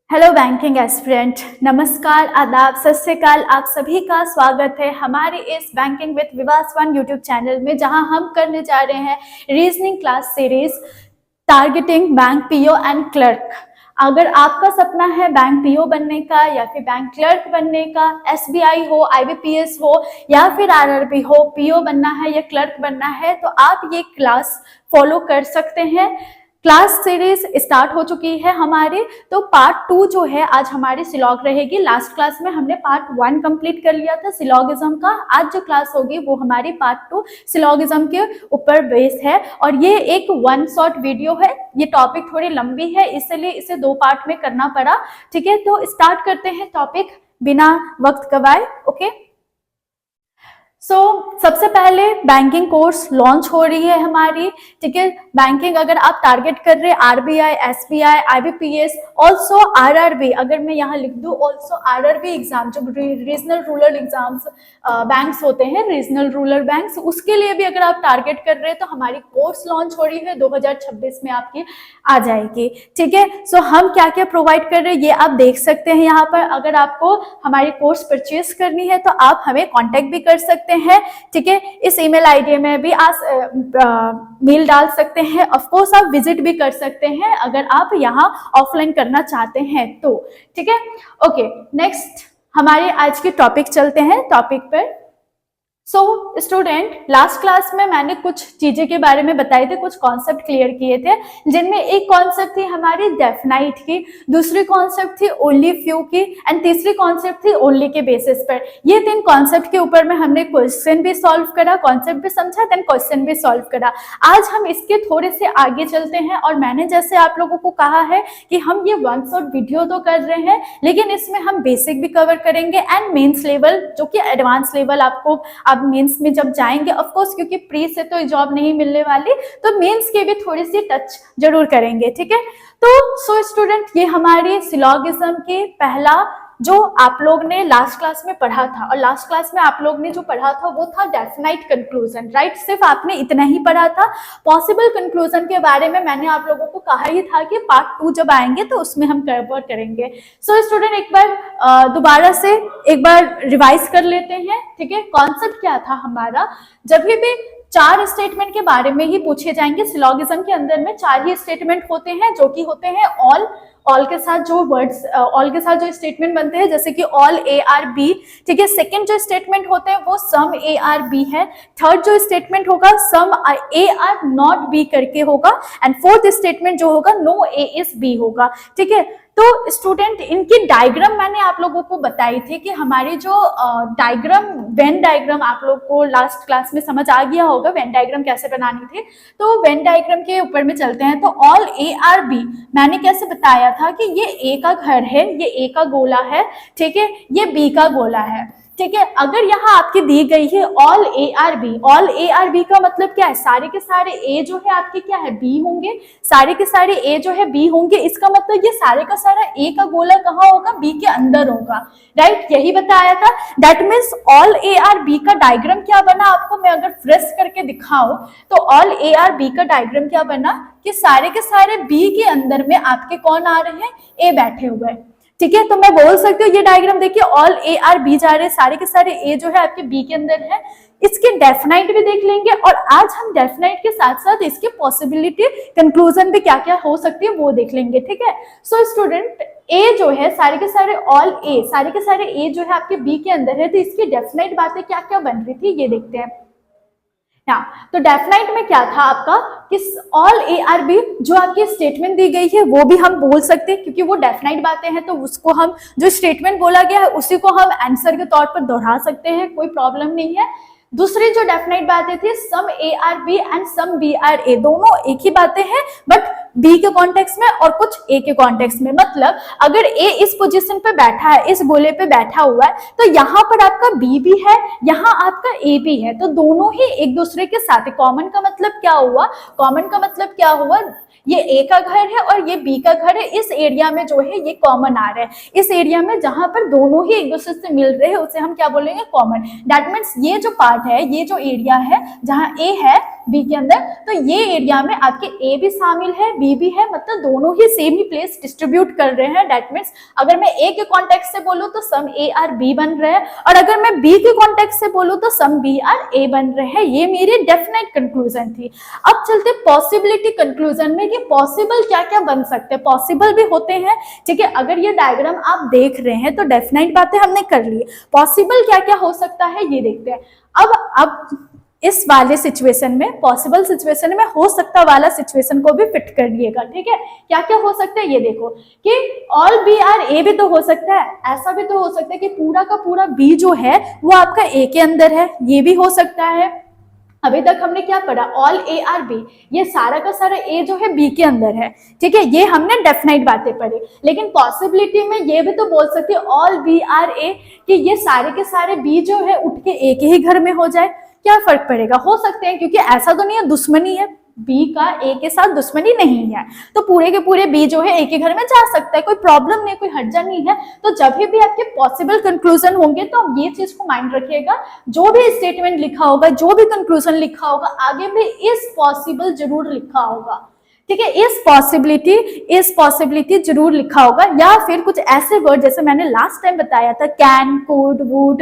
Hello banking aspirant, नमस्कार, आदाब, सत श्री अकाल। आप सभी का स्वागत है हमारे इस बैंकिंग विद विवास वन यूट्यूब चैनल में, जहां हम करने जा रहे हैं reasoning class series targeting bank PO and clerk. अगर आपका सपना है बैंक पीओ बनने का या फिर बैंक क्लर्क बनने का, एसबीआई हो, आईबीपीएस हो या फिर आरआरबी हो, पीओ बनना है या क्लर्क बनना है, तो आप ये क्लास फॉलो कर सकते हैं। क्लास सीरीज स्टार्ट हो चुकी है हमारी, तो पार्ट 2 जो है आज हमारी सिलॉग रहेगी। लास्ट क्लास में हमने पार्ट 1 कंप्लीट कर लिया था सिलॉगिज्म का। आज जो क्लास होगी वो हमारी पार्ट 2 सिलॉगिज्म के ऊपर बेस है, और ये एक वन शॉट वीडियो है। ये टॉपिक थोड़ी लंबी है, इसलिए इसे 2 पार्ट में करना पड़ा। ठीक है, तो स्टार्ट करते हैं टॉपिक बिना वक्त गवाए। ओके, सबसे पहले बैंकिंग कोर्स लॉन्च हो रही है हमारी। ठीक है, बैंकिंग अगर आप टारगेट कर रहे हैं RBI, SBI, IBPS, also RRB, अगर मैं यहाँ लिख दूं ऑल्सो आरआरबी एग्जाम, जो रीजनल रूरल एग्जाम्स बैंक्स होते हैं, रीजनल रूरल बैंक्स, उसके लिए भी अगर आप टारगेट कर रहे हैं तो हमारी कोर्स लॉन्च हो रही है 2026 में आपकी आ जाएगी। ठीक है, सो हम क्या क्या प्रोवाइड कर रहे हैं ये आप देख सकते हैं यहाँ पर। अगर आपको हमारी कोर्स परचेज करनी है तो आप हमें कॉन्टेक्ट भी कर सकते हैं। ठीक है, इस ईमेल आईडी में भी आप मेल डाल सकते हैं। ऑफ कोर्स आप विजिट भी कर सकते हैं अगर आप यहाँ ऑफलाइन करना चाहते हैं तो। ठीक है, ओके, नेक्स्ट हमारे आज के टॉपिक चलते हैं टॉपिक पर। स्टूडेंट, लास्ट क्लास में मैंने कुछ चीजें के बारे में बताए थे, कुछ कॉन्सेप्ट क्लियर किए थे, जिनमें एक कॉन्सेप्ट थी हमारी डेफिनाइट की, दूसरी कॉन्सेप्ट थी ओनली फ्यू की, एंड तीसरी कॉन्सेप्ट थी ओनली के बेसिस पर। ये 3 कॉन्सेप्ट के ऊपर में हमने क्वेश्चन भी सॉल्व करा, कॉन्सेप्ट भी समझा, देन क्वेश्चन भी सॉल्व करा। आज हम इसके थोड़े से आगे चलते हैं, और मैंने जैसे आप लोगों को कहा है कि हम ये वन शॉट वीडियो तो कर रहे हैं, लेकिन इसमें हम बेसिक भी कवर करेंगे एंड मेंस लेवल, जो कि एडवांस लेवल आपको मेंस में जब जाएंगे, ऑफ कोर्स क्योंकि प्री से तो जॉब नहीं मिलने वाली, तो मेंस के भी थोड़ी सी टच जरूर करेंगे। ठीक है, तो स्टूडेंट, ये हमारी सिलॉगिज्म के पहला जो आप लोग ने लास्ट क्लास में पढ़ा था, और लास्ट क्लास में आप लोग ने जो पढ़ा था वो था डेफिनाइट कंक्लूजन, राइट? सिर्फ आपने इतना ही पढ़ा था। पॉसिबल कंक्लूजन के बारे में मैंने आप लोगों को कहा ही था कि पार्ट 2 जब आएंगे तो उसमें हम कवर करेंगे। स्टूडेंट, एक बार दोबारा से एक बार रिवाइज कर लेते हैं। ठीक है, कॉन्सेप्ट क्या था हमारा? जब भी 4 स्टेटमेंट के बारे में ही पूछे जाएंगे। सिलॉगिज्म के अंदर में 4 ही स्टेटमेंट होते हैं, जो कि होते हैं ऑल के साथ जो वर्ड्स, ऑल के साथ जो स्टेटमेंट बनते हैं, जैसे कि ऑल ए आर बी। ठीक है, सेकंड जो स्टेटमेंट होते हैं वो सम ए आर बी है। थर्ड जो स्टेटमेंट होगा सम ए आर नॉट बी करके होगा, एंड फोर्थ स्टेटमेंट जो होगा नो ए इज बी होगा। ठीक है, तो स्टूडेंट, इनकी डायग्राम मैंने आप लोगों को बताई थी कि हमारी जो डायग्राम, वेन डायग्राम, आप लोग को लास्ट क्लास में समझ आ गया होगा वेन डायग्राम कैसे बनानी थी। तो वेन डायग्राम के ऊपर में चलते हैं। तो ऑल ए आर बी मैंने कैसे बताया था कि ये ए का घर है, ये ए का गोला है। ठीक है, ये बी का गोला है। ठीक है, अगर यहाँ आपकी दी गई है all A are B, all A are B का मतलब क्या है? सारे के सारे ए जो है आपके क्या है? बी होंगे। सारे के सारे ए जो है बी होंगे, इसका मतलब ये सारे का सारा ए का गोला कहाँ होगा? बी के अंदर होगा, राइट? यही बताया था। That means all A are B का डायग्राम क्या बना? आपको मैं अगर फ्रेश करके दिखाऊं तो ऑल ए आर बी का डायग्राम क्या बना कि सारे के सारे बी के अंदर में आपके कौन आ रहे हैं? ए बैठे हुए। ठीक है, तो मैं बोल सकती हूँ ये डायग्राम देखिए, ऑल ए आर बी जा रहे हैं, सारे के सारे ए जो है आपके बी के अंदर है। इसके डेफिनाइट भी देख लेंगे, और आज हम डेफिनाइट के साथ साथ इसके पॉसिबिलिटी, कंक्लूजन भी क्या क्या हो सकती है वो देख लेंगे। ठीक है, स्टूडेंट, ए जो है सारे के सारे ऑल ए, सारे के सारे ए जो है आपके बी के अंदर है, तो इसकी डेफिनाइट बातें क्या क्या बन रही थी ये देखते हैं। तो डेफिनाइट में क्या था आपका कि ऑल ए आर बी, जो आपकी स्टेटमेंट दी गई है वो भी हम बोल सकते हैं, क्योंकि वो डेफिनाइट बातें हैं, तो उसको हम, जो स्टेटमेंट बोला गया है उसी को हम आंसर के तौर पर दोहरा सकते हैं, कोई प्रॉब्लम नहीं है। दूसरी जो डेफिनाइट बातें थी, some A are B and some B are A, दोनों एक ही बातें हैं, बट बी के कॉन्टेक्स्ट में और कुछ ए के कॉन्टेक्स्ट में। मतलब अगर ए इस पोजीशन पे बैठा है, इस गोले पे बैठा हुआ है, तो यहाँ पर आपका बी भी है, यहाँ आपका ए भी है, तो दोनों ही एक दूसरे के साथ है। कॉमन का मतलब क्या हुआ? कॉमन का मतलब क्या हुआ? ये ए का घर है और ये बी का घर है, इस एरिया में जो है ये कॉमन आ रहा है, इस एरिया में जहां पर दोनों ही एक दूसरे से मिल रहे हैं उसे हम क्या बोलेंगे, कॉमन। दैट मीन्स ये जो पार्ट है, ये जो एरिया है जहां ए है बी के अंदर, तो ये एरिया में आपके ए भी शामिल है बी भी है, मतलब दोनों ही सेम ही प्लेस डिस्ट्रीब्यूट कर रहे हैं। दैट मीन्स अगर मैं ए के कॉन्टेक्स्ट से बोलूं तो सम ए आर बी बन रहे हैं, और अगर मैं बी के कॉन्टेक्स्ट से बोलूं तो सम बी आर ए बन रहे हैं। ये मेरी डेफिनेट कंक्लूजन थी। अब चलते पॉसिबिलिटी कंक्लूजन में कि पॉसिबल क्या क्या बन सकते हैं, पॉसिबल भी होते हैं, ठीक है। अगर ये डायग्राम आप देख रहे हैं तो डेफिनेट बातें हमने कर ली, पॉसिबल क्या क्या हो सकता है ये देखते हैं। अब इस वाले सिचुएशन में, पॉसिबल सिचुएशन में हो सकता वाला सिचुएशन को भी फिट कर लिएगा, ठीक है। क्या क्या हो सकता है ये देखो कि ऑल बी आर ए भी तो हो सकता है, ऐसा भी तो हो सकता है कि पूरा का पूरा बी जो है वो आपका ए के अंदर है, ये भी हो सकता है। अभी तक हमने क्या पढ़ा, ऑल ए आर बी, ये सारा का सारा ए जो है बी के अंदर है, ठीक है। ये हमने डेफिनेट बातें पढ़ी। लेकिन पॉसिबिलिटी में ये भी तो बोल सकते हैं ऑल बी आर ए, कि ये सारे के सारे बी जो है उठ के ए के ही घर में हो जाए, क्या फर्क पड़ेगा, हो सकते हैं, क्योंकि ऐसा तो नहीं है दुश्मनी है, बी का ए के साथ दुश्मनी नहीं है, तो पूरे के पूरे बी जो है ए के घर में जा सकता है, कोई प्रॉब्लम नहीं, कोई हर्जा नहीं है। तो जब भी आपके पॉसिबल कंक्लूजन होंगे तो ये चीज को माइंड रखिएगा, जो भी स्टेटमेंट लिखा होगा, जो भी कंक्लूजन लिखा होगा, आगे में इस पॉसिबल जरूर लिखा होगा, ठीक है। इस पॉसिबिलिटी जरूर लिखा होगा, या फिर कुछ ऐसे वर्ड जैसे मैंने लास्ट टाइम बताया था, कैन, कुड, वुड,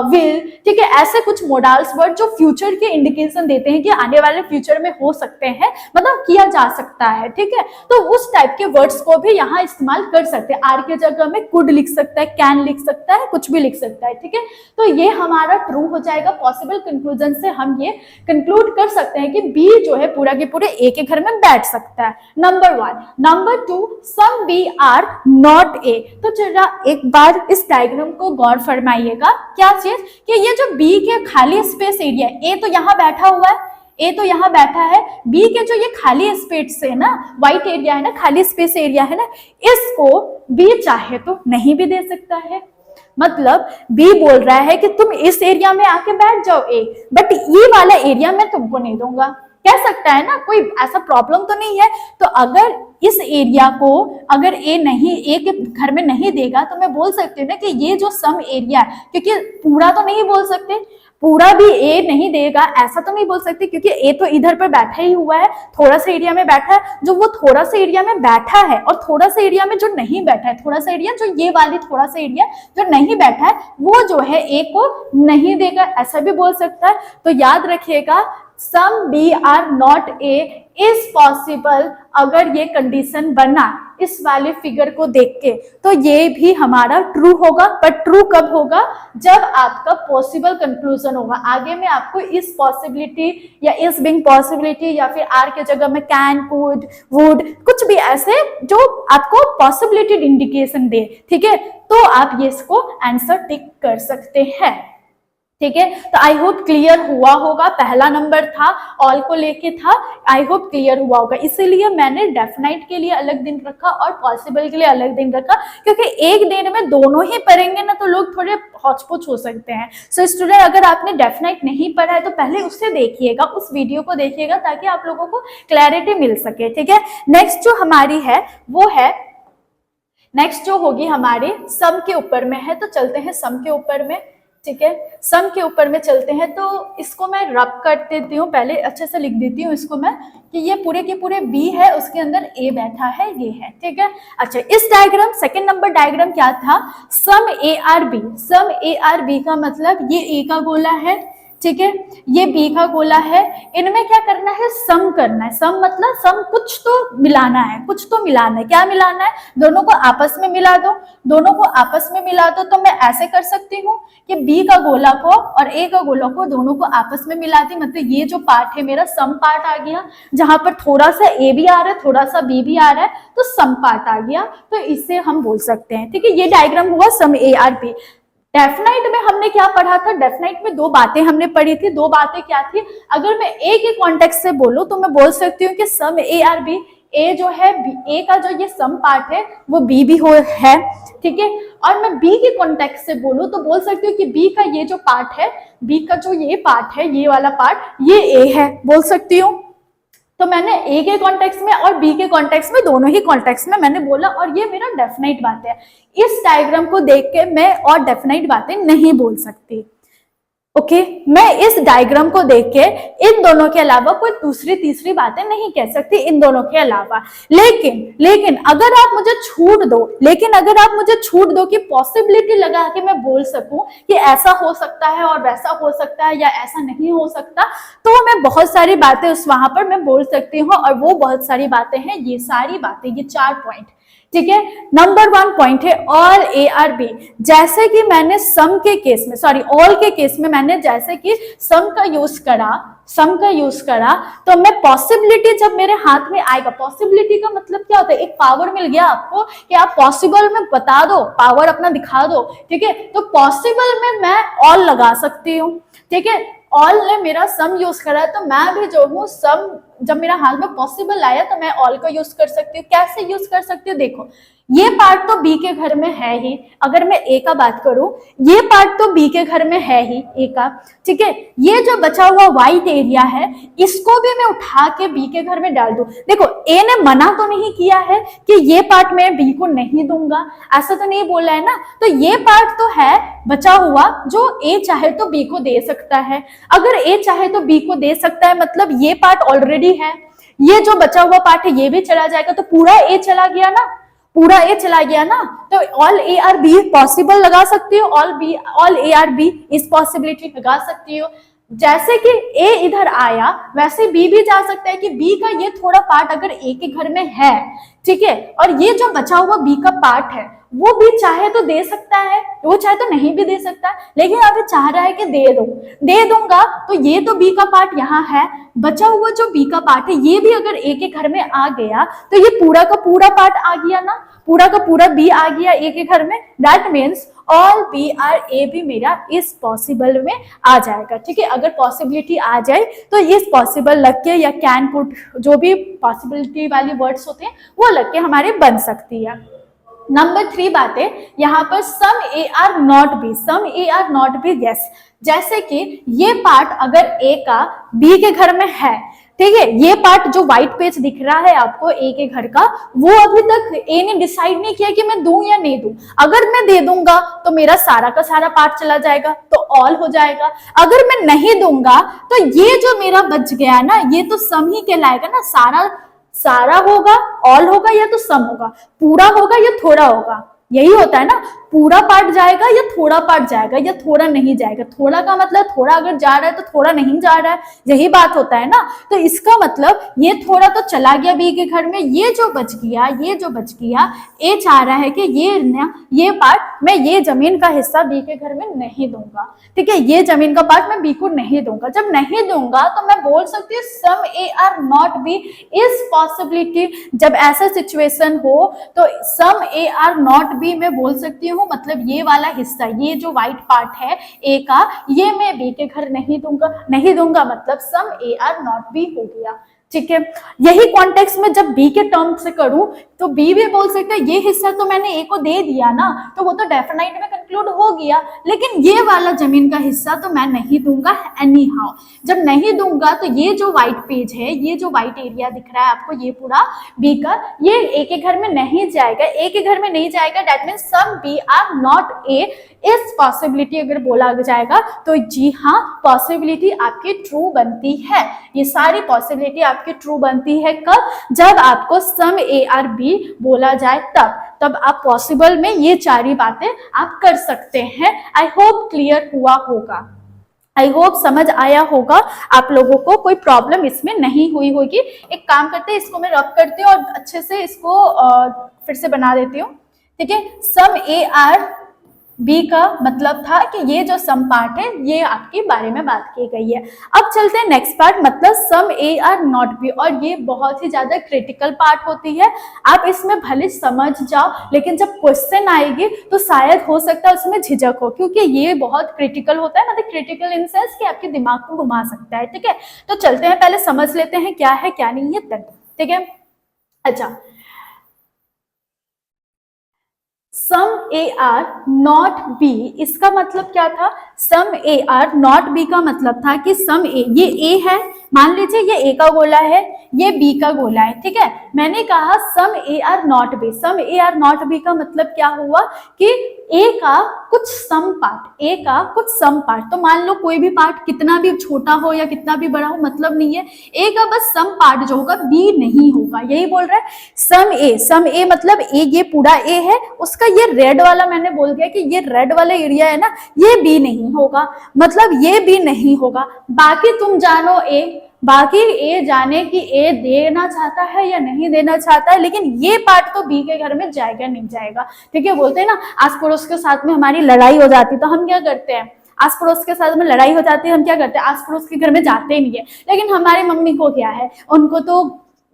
विल, ठीक है। ऐसे कुछ मोडाल्स वर्ड जो फ्यूचर के इंडिकेशन देते हैं कि आने वाले फ्यूचर में हो सकते हैं, मतलब किया जा सकता है, ठीक है। तो उस टाइप के वर्ड्स को भी यहाँ इस्तेमाल कर सकते हैं। आर के जगह में कुड लिख सकता है, कैन लिख सकता है, कुछ भी लिख सकता है, ठीक है। तो ये हमारा ट्रू हो जाएगा। पॉसिबल कंक्लूजन से हम ये कंक्लूड कर सकते हैं कि बी जो है पूरा के पूरे ए के घर में बैठ सकता है, number 1। Number 2, some B are not A. तो जरा एक बार इस डायग्राम को गौर फरमाइएगा, क्या चीज कि ये जो बी के खाली स्पेस एरिया, ए तो यहाँ बैठा हुआ है, ए तो यहाँ बैठा है, बी के जो ये खाली स्पेस है ना, व्हाइट एरिया है ना, खाली स्पेस एरिया है ना, इसको बी चाहे तो नहीं भी दे सकता है। मतलब बी बोल रहा है कि तुम इस एरिया में आके बैठ जाओ ए, बट ये वाला एरिया मैं तुमको नहीं दूंगा, कह सकता है ना, कोई ऐसा प्रॉब्लम तो नहीं है। तो अगर इस एरिया को अगर ए के घर में नहीं देगा तो मैं बोल सकती हूँ ना कि ये जो सम एरिया है, क्योंकि पूरा तो नहीं बोल सकते, पूरा भी ए नहीं देगा ऐसा तो नहीं बोल सकते, क्योंकि ए तो इधर पर बैठा ही हुआ है, थोड़ा सा एरिया में बैठा है, जो वो थोड़ा सा एरिया में बैठा है और थोड़ा सा एरिया में जो नहीं बैठा है, थोड़ा सा एरिया जो ये वाली थोड़ा सा एरिया जो नहीं बैठा है वो जो है ए को नहीं देगा, ऐसा भी बोल सकता है। तो याद रखिएगा, some B are not A is possible. अगर ये कंडीशन बना इस वाले फिगर को देख के तो ये भी हमारा ट्रू होगा, पर ट्रू कब होगा, जब आपका पॉसिबल कंक्लूजन होगा। आगे में आपको इस पॉसिबिलिटी या इस बिंग पॉसिबिलिटी या फिर आर के जगह में कैन, कुड, वुड, कुछ भी ऐसे जो आपको पॉसिबिलिटी इंडिकेशन दे, ठीक है, तो आप ये इसको आंसर टिक कर सकते हैं, ठीक है। तो आई होप क्लियर हुआ होगा। पहला नंबर था, ऑल को लेके था, आई होप क्लियर हुआ होगा। इसीलिए मैंने डेफिनाइट के लिए अलग दिन रखा और पॉसिबल के लिए अलग दिन रखा, क्योंकि एक दिन में दोनों ही पढ़ेंगे ना तो लोग थोड़े हौच-पौच हो सकते हैं। सो स्टूडेंट, अगर आपने डेफिनाइट नहीं पढ़ा है तो पहले उससे देखिएगा, उस वीडियो को देखिएगा, ताकि आप लोगों को क्लैरिटी मिल सके, ठीक है। नेक्स्ट जो हमारी है वो है, नेक्स्ट जो होगी हमारी सम के ऊपर में है, तो चलते हैं सम के ऊपर में, ठीक है। सम के ऊपर में चलते हैं, तो इसको मैं रब कर देती हूँ, पहले अच्छे से लिख देती हूँ इसको मैं, कि ये पूरे के पूरे बी है, उसके अंदर ए बैठा है, ये है, ठीक है। अच्छा, इस डायग्राम, सेकंड नंबर डायग्राम क्या था, some A are B. Some A are B का मतलब ये ए का गोला है, ठीक है, ये बी का गोला है, इनमें क्या करना है, सम करना है। सम मतलब सम, कुछ तो मिलाना है, कुछ तो मिलाना है। क्या मिलाना है, दोनों को आपस में मिला दो, दोनों को आपस में मिला दो। तो मैं ऐसे कर सकती हूँ कि बी का गोला को और ए का गोला को दोनों को आपस में मिला दी, मतलब ये जो पार्ट है मेरा सम पार्ट आ गया, जहां पर थोड़ा सा ए भी आ रहा है, थोड़ा सा बी भी आ रहा है, तो सम पार्ट आ गया। तो इससे हम बोल सकते हैं, ठीक है, ये डायग्राम हुआ सम ए आर बी। डेफिनाइट में हमने क्या पढ़ा था, डेफिनाइट में दो बातें हमने पढ़ी थी। दो बातें क्या थी, अगर मैं ए के कॉन्टेक्स्ट से बोलूं तो मैं बोल सकती हूँ कि सम ए आर बी, ए जो है ए का जो ये सम पार्ट है वो बी भी हो है, ठीक है। और मैं बी के कॉन्टेक्स्ट से बोलूं तो बोल सकती हूँ कि बी का ये जो पार्ट है, बी का जो ये पार्ट है, ये वाला पार्ट, ये ए है, बोल सकती हूँ। तो मैंने ए के कॉन्टेक्स्ट में और बी के कॉन्टेक्स्ट में, दोनों ही कॉन्टेक्स्ट में मैंने बोला, और ये मेरा डेफिनेट बात है। इस डायग्राम को देख के मैं और डेफिनेट बातें नहीं बोल सकती। ओके, मैं इस डायग्राम को देख के इन दोनों के अलावा कोई दूसरी तीसरी बातें नहीं कह सकती इन दोनों के अलावा। लेकिन अगर आप मुझे छूट दो कि पॉसिबिलिटी लगा के मैं बोल सकूं कि ऐसा हो सकता है और वैसा हो सकता है या ऐसा नहीं हो सकता, तो मैं बहुत सारी बातें उस वहां पर मैं बोल सकती हूँ, और वो बहुत सारी बातें हैं, ये सारी बातें, ये 4 पॉइंट। ठीक है, नंबर 1 पॉइंट है ऑल ए आर बी। जैसे कि मैंने सम के केस में, सॉरी ऑल के केस में मैंने जैसे कि सम का यूज करा, तो मैं पॉसिबिलिटी जब मेरे हाथ में आएगा, पॉसिबिलिटी का मतलब क्या होता है, एक पावर मिल गया आपको कि आप पॉसिबल में बता दो, पावर अपना दिखा दो। ठीक है, तो पॉसिबल में मैं ऑल लगा सकती हूँ। ठीक है, ऑल ने मेरा सम यूज करा है, तो मैं भी जो हूँ सम, जब मेरा हाथ में पॉसिबल आया तो मैं ऑल का यूज कर सकती हूँ। कैसे यूज कर सकती हूँ, देखो ये पार्ट तो बी के घर में है ही, अगर मैं ए का बात करूं, ये पार्ट तो बी के घर में है ही ए का। ठीक है, ये जो बचा हुआ व्हाइट एरिया है, इसको भी मैं उठा के बी के घर में डाल दूं। देखो ए ने मना तो नहीं किया है कि ये पार्ट मैं बी को नहीं दूंगा, ऐसा तो नहीं बोला है ना, तो ये पार्ट तो है बचा हुआ जो ए चाहे तो बी को दे सकता है। अगर ए चाहे तो बी को दे सकता है, मतलब ये पार्ट ऑलरेडी है, ये जो बचा हुआ पार्ट है ये भी चला जाएगा, तो पूरा ए चला गया ना, पूरा ए चला गया ना, तो all A are be possible लगा सकती हो, ऑल ए आर बी इस पॉसिबिलिटी लगा सकती हो। जैसे कि ए इधर आया वैसे बी भी जा सकता है कि बी का ये थोड़ा पार्ट अगर ए के घर में है, ठीक है, और ये जो बचा हुआ बी का पार्ट है वो भी चाहे तो दे सकता है, वो चाहे तो नहीं भी दे सकता, लेकिन अभी चाह रहा है कि दे दूंगा, तो ये तो बी का पार्ट यहाँ है, बचा हुआ जो बी का पार्ट है ये भी अगर ए के घर में आ गया तो ये पूरा का पूरा पार्ट आ गया ना, पूरा का पूरा बी आ गया ए के घर में। That means all B are A भी मेरा इस पॉसिबल में आ जाएगा। ठीक है, अगर पॉसिबिलिटी आ जाए तो इस पॉसिबल लग के या कैन कुड, जो भी पॉसिबिलिटी वाली वर्ड्स होते हैं वो लग के हमारे बन सकती है। नंबर 3 बात है यहाँ पर some A are not B, yes. जैसे कि ये पार्ट अगर ए का बी के घर में है, ठीक है, ये पार्ट जो व्हाइट पेज दिख रहा है आपको ए के घर का, वो अभी तक ए ने डिसाइड नहीं किया कि मैं दूं या नहीं दूं। अगर मैं दे दूंगा तो मेरा सारा का सारा पार्ट चला जाएगा, तो ऑल हो जाएगा। अगर मैं नहीं दूंगा तो ये जो मेरा बच गया ना, ये तो सम ही कहलाएगा ना, सारा होगा, ऑल होगा या तो सम होगा, पूरा होगा या थोड़ा होगा, यही होता है ना, पूरा पार्ट जाएगा या थोड़ा पार्ट जाएगा या थोड़ा नहीं जाएगा। थोड़ा का मतलब थोड़ा अगर जा रहा है तो थोड़ा नहीं जा रहा है, यही बात होता है ना। तो इसका मतलब ये थोड़ा तो चला गया बी के घर में, ये जो बच गया ए चाह रहा है कि ये पार्ट मैं ये जमीन का हिस्सा बी के घर में नहीं दूंगा। ठीक है, ये जमीन का पार्ट मैं बी को नहीं दूंगा। जब नहीं दूंगा तो मैं बोल सकती हूँ some A are not B is possibility. जब ऐसा सिचुएशन हो तो some A are not B मैं बोल सकती हूँ, मतलब ये वाला हिस्सा, ये जो व्हाइट पार्ट है ए का, ये मैं बी के घर नहीं दूंगा, मतलब सम ए आर नॉट बी हो गया। ठीक है, यही कॉन्टेक्स्ट में जब बी के टर्म से करूं तो बी भी बोल सकता है ये हिस्सा तो मैंने ए को दे दिया ना, तो वो तो डेफिनेट में कंक्लूड हो गया, लेकिन ये वाला जमीन का हिस्सा तो मैं नहीं दूंगा एनी हाउ। जब नहीं दूंगा तो ये जो व्हाइट पेज है, ये जो व्हाइट एरिया दिख रहा है आपको, ये पूरा बी का, ये ए के घर में नहीं जाएगा, that means some B are not A is possibility अगर बोला जाएगा तो जी हाँ, पॉसिबिलिटी आपकी ट्रू बनती है। ये सारी पॉसिबिलिटी आपकी ट्रू बनती है कब? जब आपको सम ए आर बी बोला जाए तब आप पॉसिबल में ये 4 ही बातें आप कर सकते हैं। आई होप क्लियर हुआ होगा, आई होप समझ आया होगा आप लोगों को, कोई प्रॉब्लम इसमें नहीं हुई होगी। एक काम करते हैं, इसको मैं रब करती हूँ और अच्छे से इसको फिर से बना देती हूँ। ठीक है, सम ए आर बी का मतलब था कि ये जो सम पार्ट है ये आपके बारे में बात की गई है। अब चलते हैं नेक्स्ट पार्ट, मतलब सम ए आर नॉट बी, और ये बहुत ही ज्यादा क्रिटिकल पार्ट होती है। आप इसमें भले समझ जाओ, लेकिन जब क्वेश्चन आएगी तो शायद हो सकता है उसमें झिझक हो, क्योंकि ये बहुत क्रिटिकल होता है, मतलब क्रिटिकल इन सेंस कि आपके दिमाग को घुमा सकता है। ठीक है, तो चलते हैं, पहले समझ लेते हैं क्या है क्या नहीं है। ठीक है, अच्छा, सम ए आर नॉट बी, इसका मतलब क्या था? Some A are not B का मतलब था कि सम ए, ये ए है, मान लीजिए ये ए का गोला है, ये बी का गोला है, ठीक है। मैंने कहा some A are not B, some A are not B का मतलब क्या हुआ कि ए का कुछ सम पार्ट, ए का कुछ सम पार्ट, तो मान लो कोई भी पार्ट कितना भी छोटा हो या कितना भी बड़ा हो मतलब नहीं है, ए का बस सम पार्ट जो होगा बी नहीं होगा, यही बोल रहा है। सम ए मतलब ए, ये पूरा ए है, उसका ये रेड वाला मैंने बोल दिया कि ये रेड वाला एरिया है ना, ये बी नहीं होगा, मतलब ये बी नहीं होगा। बाकी तुम जानो ए, बाकी ए जाने कि ए देना चाहता है या नहीं देना चाहता है, लेकिन ये पार्ट तो बी के घर में जाएगा नहीं जाएगा, ठीक है। बोलते हैं ना आस पड़ोस के साथ में हमारी लड़ाई हो जाती तो हम क्या करते हैं, आस पड़ोस के साथ में लड़ाई हो जाती है हम क्या करते हैं, आस पड़ोस के घर में जाते ही नहीं है। लेकिन हमारी मम्मी को क्या है, उनको तो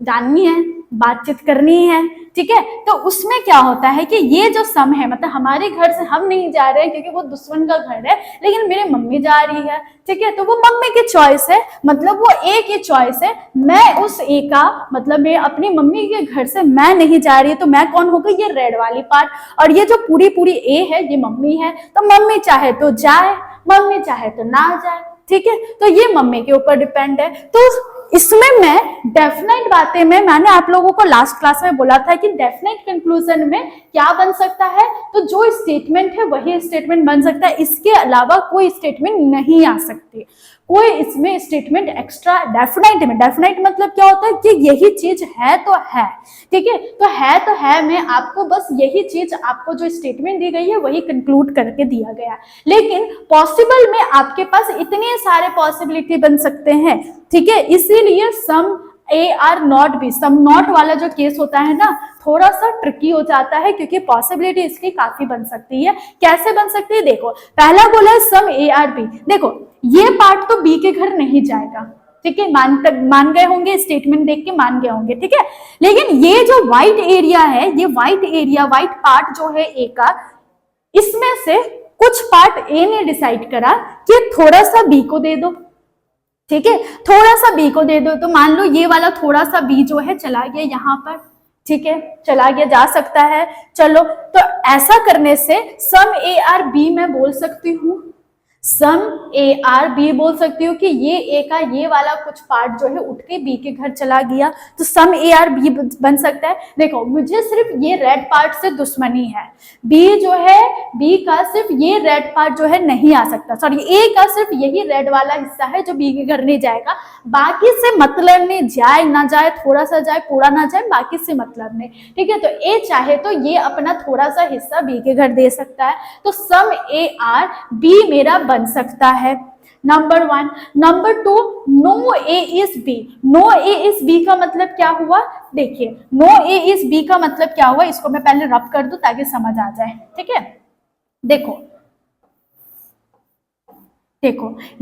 जाननी है, बातचीत करनी है, ठीक है। तो उसमें क्या होता है कि ये जो सम है, मतलब हमारे घर से हम नहीं जा रहे हैं क्योंकि वो दुश्मन का घर है, लेकिन मेरी मम्मी जा रही है, ठीक है, तो वो मम्मी की चॉइस है, मतलब वो ए की चॉइस है। मैं उस ए का मतलब मैं अपनी मम्मी के घर से मैं नहीं जा रही है, तो मैं कौन हो गई, ये रेड वाली पार्ट, और ये जो पूरी पूरी ए है ये मम्मी है, तो मम्मी चाहे तो जाए, मम्मी चाहे तो ना जाए, ठीक है। तो ये मम्मी के ऊपर डिपेंड है। तो इसमें मैं डेफिनेट बातें में, मैंने आप लोगों को लास्ट क्लास में बोला था कि डेफिनेट कंक्लूजन में क्या बन सकता है, तो जो स्टेटमेंट है वही स्टेटमेंट बन सकता है, इसके अलावा कोई स्टेटमेंट नहीं आ सकती, कोई इसमें स्टेटमेंट एक्स्ट्रा। डेफिनेट में, डेफिनेट मतलब क्या होता है कि यही चीज है तो है, ठीक है, तो है में आपको बस यही चीज, आपको जो स्टेटमेंट दी गई है वही कंक्लूड करके दिया गया। लेकिन पॉसिबल में आपके पास इतने सारे पॉसिबिलिटी बन सकते हैं, ठीक है, इसीलिए some A are not B, some not वाला जो केस होता है ना, थोड़ा सा ट्रिकी हो जाता है क्योंकि पॉसिबिलिटी इसकी काफी बन सकती है। कैसे बन सकती है, देखो पहला बोला है सम ए आर बी, देखो ये पार्ट तो बी के घर नहीं जाएगा, ठीक है, मान गए होंगे, स्टेटमेंट देख के मान गए होंगे, ठीक है। लेकिन ये जो व्हाइट एरिया है, ये व्हाइट एरिया, व्हाइट पार्ट जो है ए का, इसमें से कुछ पार्ट ए ने डिसाइड करा कि थोड़ा सा बी को दे दो, ठीक है, थोड़ा सा बी को दे दो, तो मान लो ये वाला थोड़ा सा बी जो है चला गया यहाँ पर, ठीक है, चला गया, जा सकता है, चलो। तो ऐसा करने से सम ए आर बी मैं बोल सकती हूँ, सम ए आर बी बोल सकती हूँ कि ये ए का ये वाला कुछ पार्ट जो है उठ के बी के घर चला गया, तो सम ए आर बी बन सकता है। देखो मुझे सिर्फ ये रेड पार्ट से दुश्मनी है, बी जो है, बी का सिर्फ ये रेड पार्ट जो है नहीं आ सकता, सॉरी ए का सिर्फ यही रेड वाला हिस्सा है जो बी के घर नहीं जाएगा, बाकी से मतलब नहीं, जाए ना जाए, थोड़ा सा जाए पूरा ना जाए, बाकी से मतलब नहीं, ठीक है। तो ए चाहे तो ये अपना थोड़ा सा हिस्सा बी के घर दे सकता है, तो सम ए आर बी मेरा बन सकता है, number 1। Number 2, no A is B, no A is B का मतलब क्या हुआ, देखिए नो ए इज बी का मतलब क्या हुआ, इसको मैं पहले रब कर दूं ताकि समझ आ जाए, ठीक है। देखो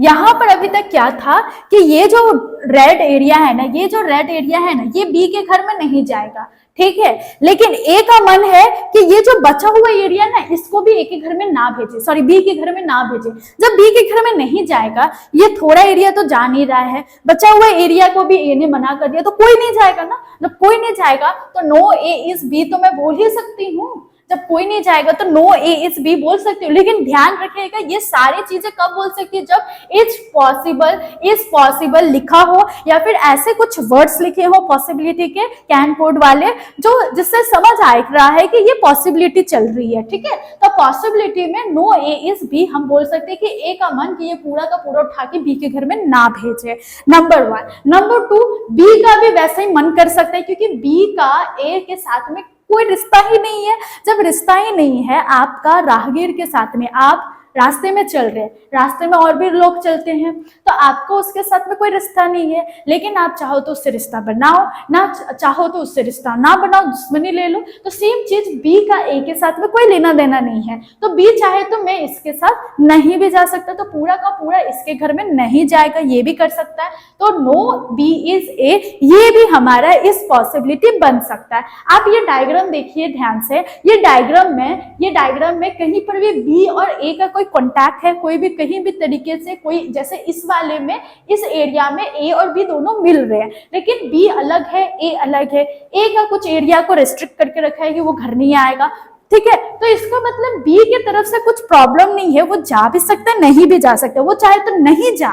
यहां पर अभी तक क्या था कि ये जो रेड एरिया है ना, ये जो रेड एरिया है ना, ये बी के घर में नहीं जाएगा, ठीक है, लेकिन ए का मन है कि ये जो बचा हुआ एरिया ना, इसको भी ए के घर में ना भेजे, सॉरी बी के घर में ना भेजे। जब बी के घर में नहीं जाएगा, ये थोड़ा एरिया तो जा नहीं रहा है, बचा हुआ एरिया को भी ए ने मना कर दिया, तो कोई नहीं जाएगा ना, जब कोई नहीं जाएगा तो नो ए इज बी तो मैं बोल ही सकती हूँ, जब कोई नहीं जाएगा तो नो ए इज बी बोल सकती हूँ। लेकिन ध्यान रखिएगा ये सारी चीजें कब बोल सकती है, जब इज पॉसिबल लिखा हो या फिर ऐसे कुछ वर्ड्स लिखे हो पॉसिबिलिटी के कैन कोड वाले, जो जिससे समझ आ रहा है कि ये पॉसिबिलिटी चल रही है, ठीक है। तो पॉसिबिलिटी में नो ए इज बी हम बोल सकते हैं कि ए का मन कि ये पूरा का पूरा उठा के बी के घर में ना भेजे, नंबर 1। नंबर 2, बी का भी वैसे ही मन कर सकता है क्योंकि बी का ए के साथ में कोई रिश्ता ही नहीं है। जब रिश्ता ही नहीं है आपका राहगीर के साथ में, आप रास्ते में चल रहे, रास्ते में और भी लोग चलते हैं, तो आपको उसके साथ में कोई रिश्ता नहीं है, लेकिन आप चाहो तो उससे रिश्ता बनाओ, ना चाहो तो उससे रिश्ता ना बनाओ, दुश्मनी ले लो। तो सेम चीज बी का ए के साथ में कोई लेना देना नहीं है, तो बी चाहे तो मैं इसके साथ नहीं भी जा सकता, तो पूरा का पूरा इसके घर में नहीं जाएगा, ये भी कर सकता है। तो नो बी इज ए, ये भी हमारा इस पॉसिबिलिटी बन सकता है। आप ये डायग्राम देखिए ध्यान से, ये डायग्राम में कहीं पर भी बी और ए का कोई कॉन्टैक्ट है, कोई भी कहीं भी तरीके से कोई, जैसे इस वाले में, इस एरिया में ए और बी दोनों मिल रहे हैं, लेकिन बी अलग है, ए अलग है। ए का कुछ एरिया को रिस्ट्रिक्ट करके रखा है कि वो घर नहीं आएगा, ठीक है, तो इसका मतलब बी की तरफ से कुछ प्रॉब्लम नहीं है, वो जा भी सकता है, नहीं भी जा सकता, वो चाहे तो नहीं जा,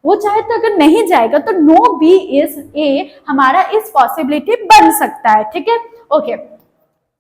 वो चाहे तो अगर नहीं जाएगा तो नो बी इज ए हमारा इस पॉसिबिलिटी बन सकता है। ठीक है, ओके।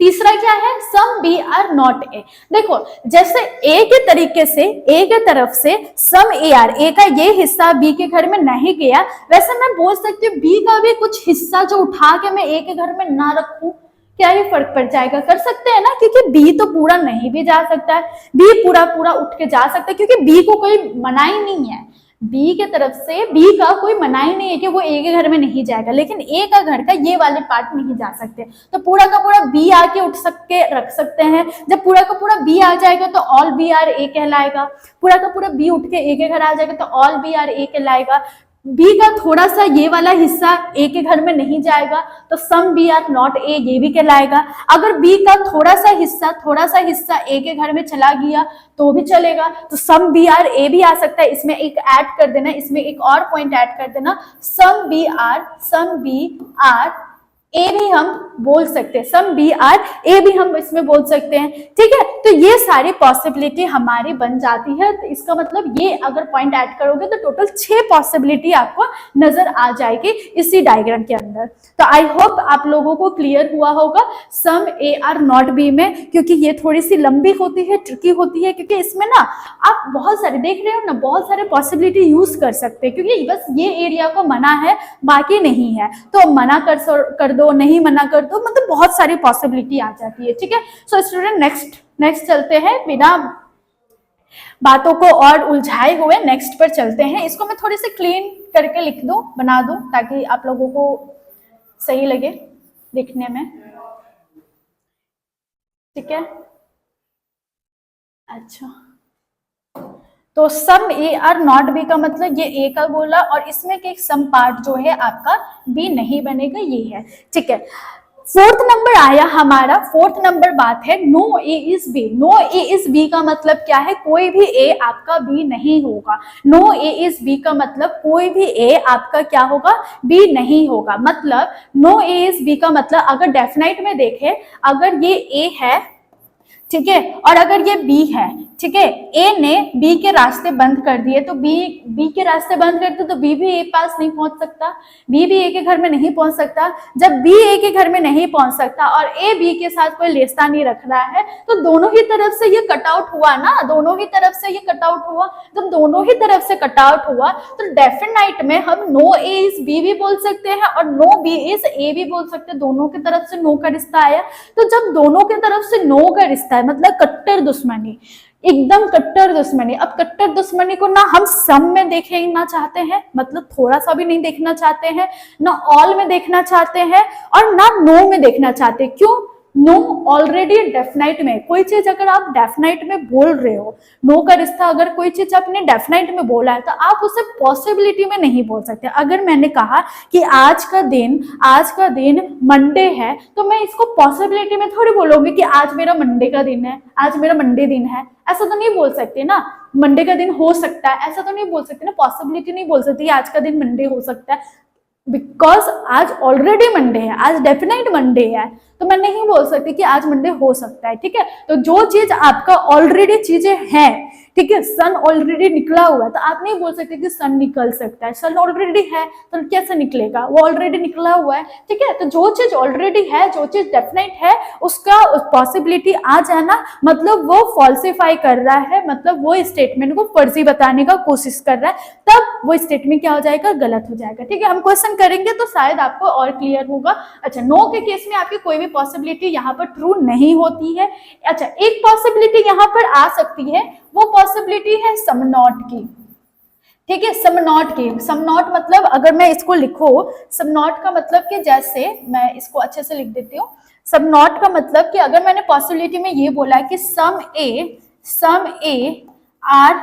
तीसरा क्या है, some B are not A. देखो जैसे ए के तरीके से, ए के तरफ से सम ए आर, ए का ये हिस्सा बी के घर में नहीं गया, वैसे मैं बोल सकती हूँ बी का भी कुछ हिस्सा जो उठा के मैं ए के घर में ना रखूं, क्या ही फर्क पड़ जाएगा, कर सकते हैं ना, क्योंकि बी तो पूरा नहीं भी जा सकता है, बी पूरा पूरा उठ के जा सकता है, क्योंकि बी को कोई मनाही नहीं है, बी के तरफ से बी का कोई मनाही नहीं है कि वो ए के घर में नहीं जाएगा, लेकिन ए का घर का ये वाले पार्ट नहीं जा सकते, तो पूरा का पूरा बी आके उठ सकते रख सकते हैं। जब पूरा का पूरा बी आ जाएगा तो ऑल बी आर ए कहलाएगा, पूरा का पूरा बी उठ के ए के घर आ जाएगा तो ऑल बी आर ए कहलाएगा। बी का थोड़ा सा ये वाला हिस्सा ए के घर में नहीं जाएगा तो some B are not A, ये भी कहलाएगा। अगर बी का थोड़ा सा हिस्सा ए के घर में चला गया तो भी चलेगा, तो सम बी आर ए भी आ सकता है। इसमें एक ऐड कर देना, इसमें एक और पॉइंट ऐड कर देना, सम बी आर ए भी हम बोल सकते हैं, सम बी आर ए भी हम इसमें बोल सकते हैं। ठीक है, तो ये सारी पॉसिबिलिटी हमारी बन जाती है। तो इसका मतलब ये अगर पॉइंट ऐड करोगे तो टोटल 6 पॉसिबिलिटी आपको नजर आ जाएगी इसी डायग्राम के अंदर। तो आई होप आप लोगों को क्लियर हुआ होगा सम ए आर नॉट बी में, क्योंकि ये थोड़ी सी लंबी होती है, ट्रिकी होती है, क्योंकि इसमें ना आप बहुत सारे देख रहे हो ना, बहुत सारे पॉसिबिलिटी यूज कर सकते हैं, क्योंकि बस ये एरिया को मना है बाकी नहीं है, तो मना कर दो, नहीं मना कर दो, मतलब बहुत सारी पॉसिबिलिटी आ जाती है। ठीक है, सो स्टूडेंट नेक्स्ट चलते हैं, बिना बातों को और उलझाए हुए नेक्स्ट पर चलते हैं। इसको मैं थोड़ी सी क्लीन करके लिख दूं, बना दूं, ताकि आप लोगों को सही लगे दिखने में। ठीक है, अच्छा, तो some A are not B का मतलब ये ए का बोला, और इसमें के सम पार्ट जो है आपका बी नहीं बनेगा, ये है। ठीक है, फोर्थ नंबर आया हमारा, फोर्थ नंबर बात है no A is B. No A is B का मतलब क्या है, कोई भी ए आपका बी नहीं होगा। नो ए इज बी का मतलब कोई भी ए आपका क्या होगा, बी नहीं होगा। मतलब नो ए इज बी का मतलब अगर डेफिनाइट में देखें, अगर ये ए है, ठीक है, और अगर ये बी है, ठीक है, ए ने बी के रास्ते बंद कर दिए, तो बी के रास्ते बंद कर दिए तो बी भी ए पास नहीं पहुंच सकता, बी भी ए के घर में नहीं पहुंच सकता। जब बी ए के घर में नहीं पहुंच सकता और ए बी के साथ कोई रिश्ता नहीं रख रहा है, तो दोनों ही तरफ से ये कट आउट हुआ ना, दोनों ही तरफ से ये कट आउट हुआ। जब दोनों ही तरफ से कट आउट हुआ तो डेफिनाइट में हम नो ए इज बी भी बोल सकते हैं और नो बी इज ए भी बोल सकते हैं। दोनों की तरफ से नो का रिश्ता आया, तो जब दोनों की तरफ से नो का रिश्ता है, मतलब कट्टर दुश्मनी, एकदम कट्टर दुश्मनी। अब कट्टर दुश्मनी को ना हम सम में देखना चाहते हैं, मतलब थोड़ा सा भी नहीं देखना चाहते हैं, ना ऑल में देखना चाहते हैं, और ना नो में देखना चाहते हैं। क्यों? नो ऑलरेडी डेफिनाइट में, कोई चीज अगर आप डेफिनाइट में बोल रहे हो, नो का रिश्ता अगर कोई चीज आपने डेफिनाइट में बोला है, तो आप उसे पॉसिबिलिटी में नहीं बोल सकते। अगर मैंने कहा कि आज का दिन मंडे है, तो मैं इसको पॉसिबिलिटी में थोड़ी बोलूंगी कि आज मेरा मंडे का दिन है, आज मेरा मंडे दिन है, ऐसा तो नहीं बोल सकते ना। मंडे का दिन हो सकता है, ऐसा तो नहीं बोल सकते ना, पॉसिबिलिटी नहीं बोल सकती आज का दिन मंडे हो सकता है, बिकॉज आज ऑलरेडी मंडे है, आज डेफिनेट मंडे है, तो मैं नहीं बोल सकती कि आज मंडे हो सकता है। ठीक है, तो जो चीज आपका ऑलरेडी चीजें हैं, ठीक है, सन ऑलरेडी निकला हुआ है, तो आप नहीं बोल सकते कि सन निकल सकता है, सन ऑलरेडी है तो कैसे निकलेगा, वो ऑलरेडी निकला हुआ है। ठीक है, तो जो चीज ऑलरेडी है, जो चीज डेफिनेट है, उसका पॉसिबिलिटी आ जाना मतलब वो फॉल्सिफाई कर रहा है, मतलब वो स्टेटमेंट को फर्जी बताने का कोशिश कर रहा है, तब वो स्टेटमेंट क्या हो जाएगा, गलत हो जाएगा। ठीक है, हम क्वेश्चन करेंगे तो शायद आपको और क्लियर होगा। अच्छा, नो के केस में आपकी कोई भी पॉसिबिलिटी यहाँ पर ट्रू नहीं होती है। अच्छा, एक पॉसिबिलिटी यहाँ पर आ सकती है, वो पॉसिबिलिटी है सम नॉट की। ठीक है, सम नॉट की, सम नॉट मतलब अगर मैं इसको लिखूं, सम नॉट का मतलब कि जैसे मैं इसको अच्छे से लिख देती हूँ। सम नॉट का मतलब कि अगर मैंने पॉसिबिलिटी में ये बोला कि some A are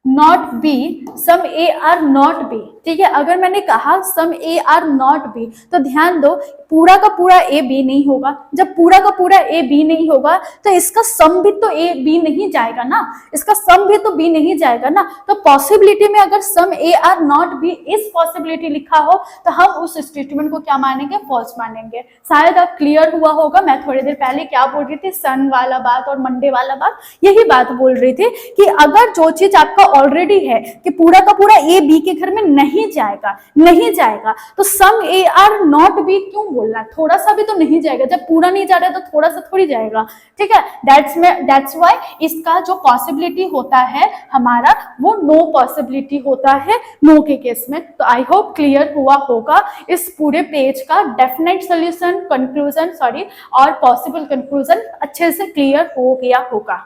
not B, some A are not B, ठीक है। अगर मैंने कहा some A are not B, तो ध्यान दो पूरा का पूरा ए बी नहीं होगा। जब पूरा का पूरा ए बी नहीं होगा तो इसका सम भी तो ए बी नहीं जाएगा ना, इसका सम भी तो बी नहीं जाएगा ना। तो पॉसिबिलिटी में अगर सम ए आर नॉट बी इस पॉसिबिलिटी लिखा हो तो हम उस स्टेटमेंट को क्या मानेंगे, फॉल्स मानेंगे। शायद अब क्लियर हुआ होगा। मैं थोड़ी देर पहले क्या बोल रही थी, सन वाला बात और मंडे वाला बात, यही बात बोल रही थी कि अगर जो चीज आपका ऑलरेडी है कि पूरा का पूरा ए बी के घर में नहीं जाएगा, नहीं जाएगा, तो some A are not B क्यों बोलना, थोड़ा सा भी तो नहीं जाएगा। जब पूरा नहीं जा रहा है तो थोड़ा सा थोड़ी जाएगा, ठीक है। दैट्स व्हाई इसका जो पॉसिबिलिटी होता है हमारा वो नो पॉसिबिलिटी होता है नो के केस में। तो आई होप क्लियर हुआ होगा इस पूरे पेज का डेफिनेट सोल्यूशन, कंक्लूजन सॉरी और पॉसिबल कंक्लूजन अच्छे से क्लियर हो गया होगा।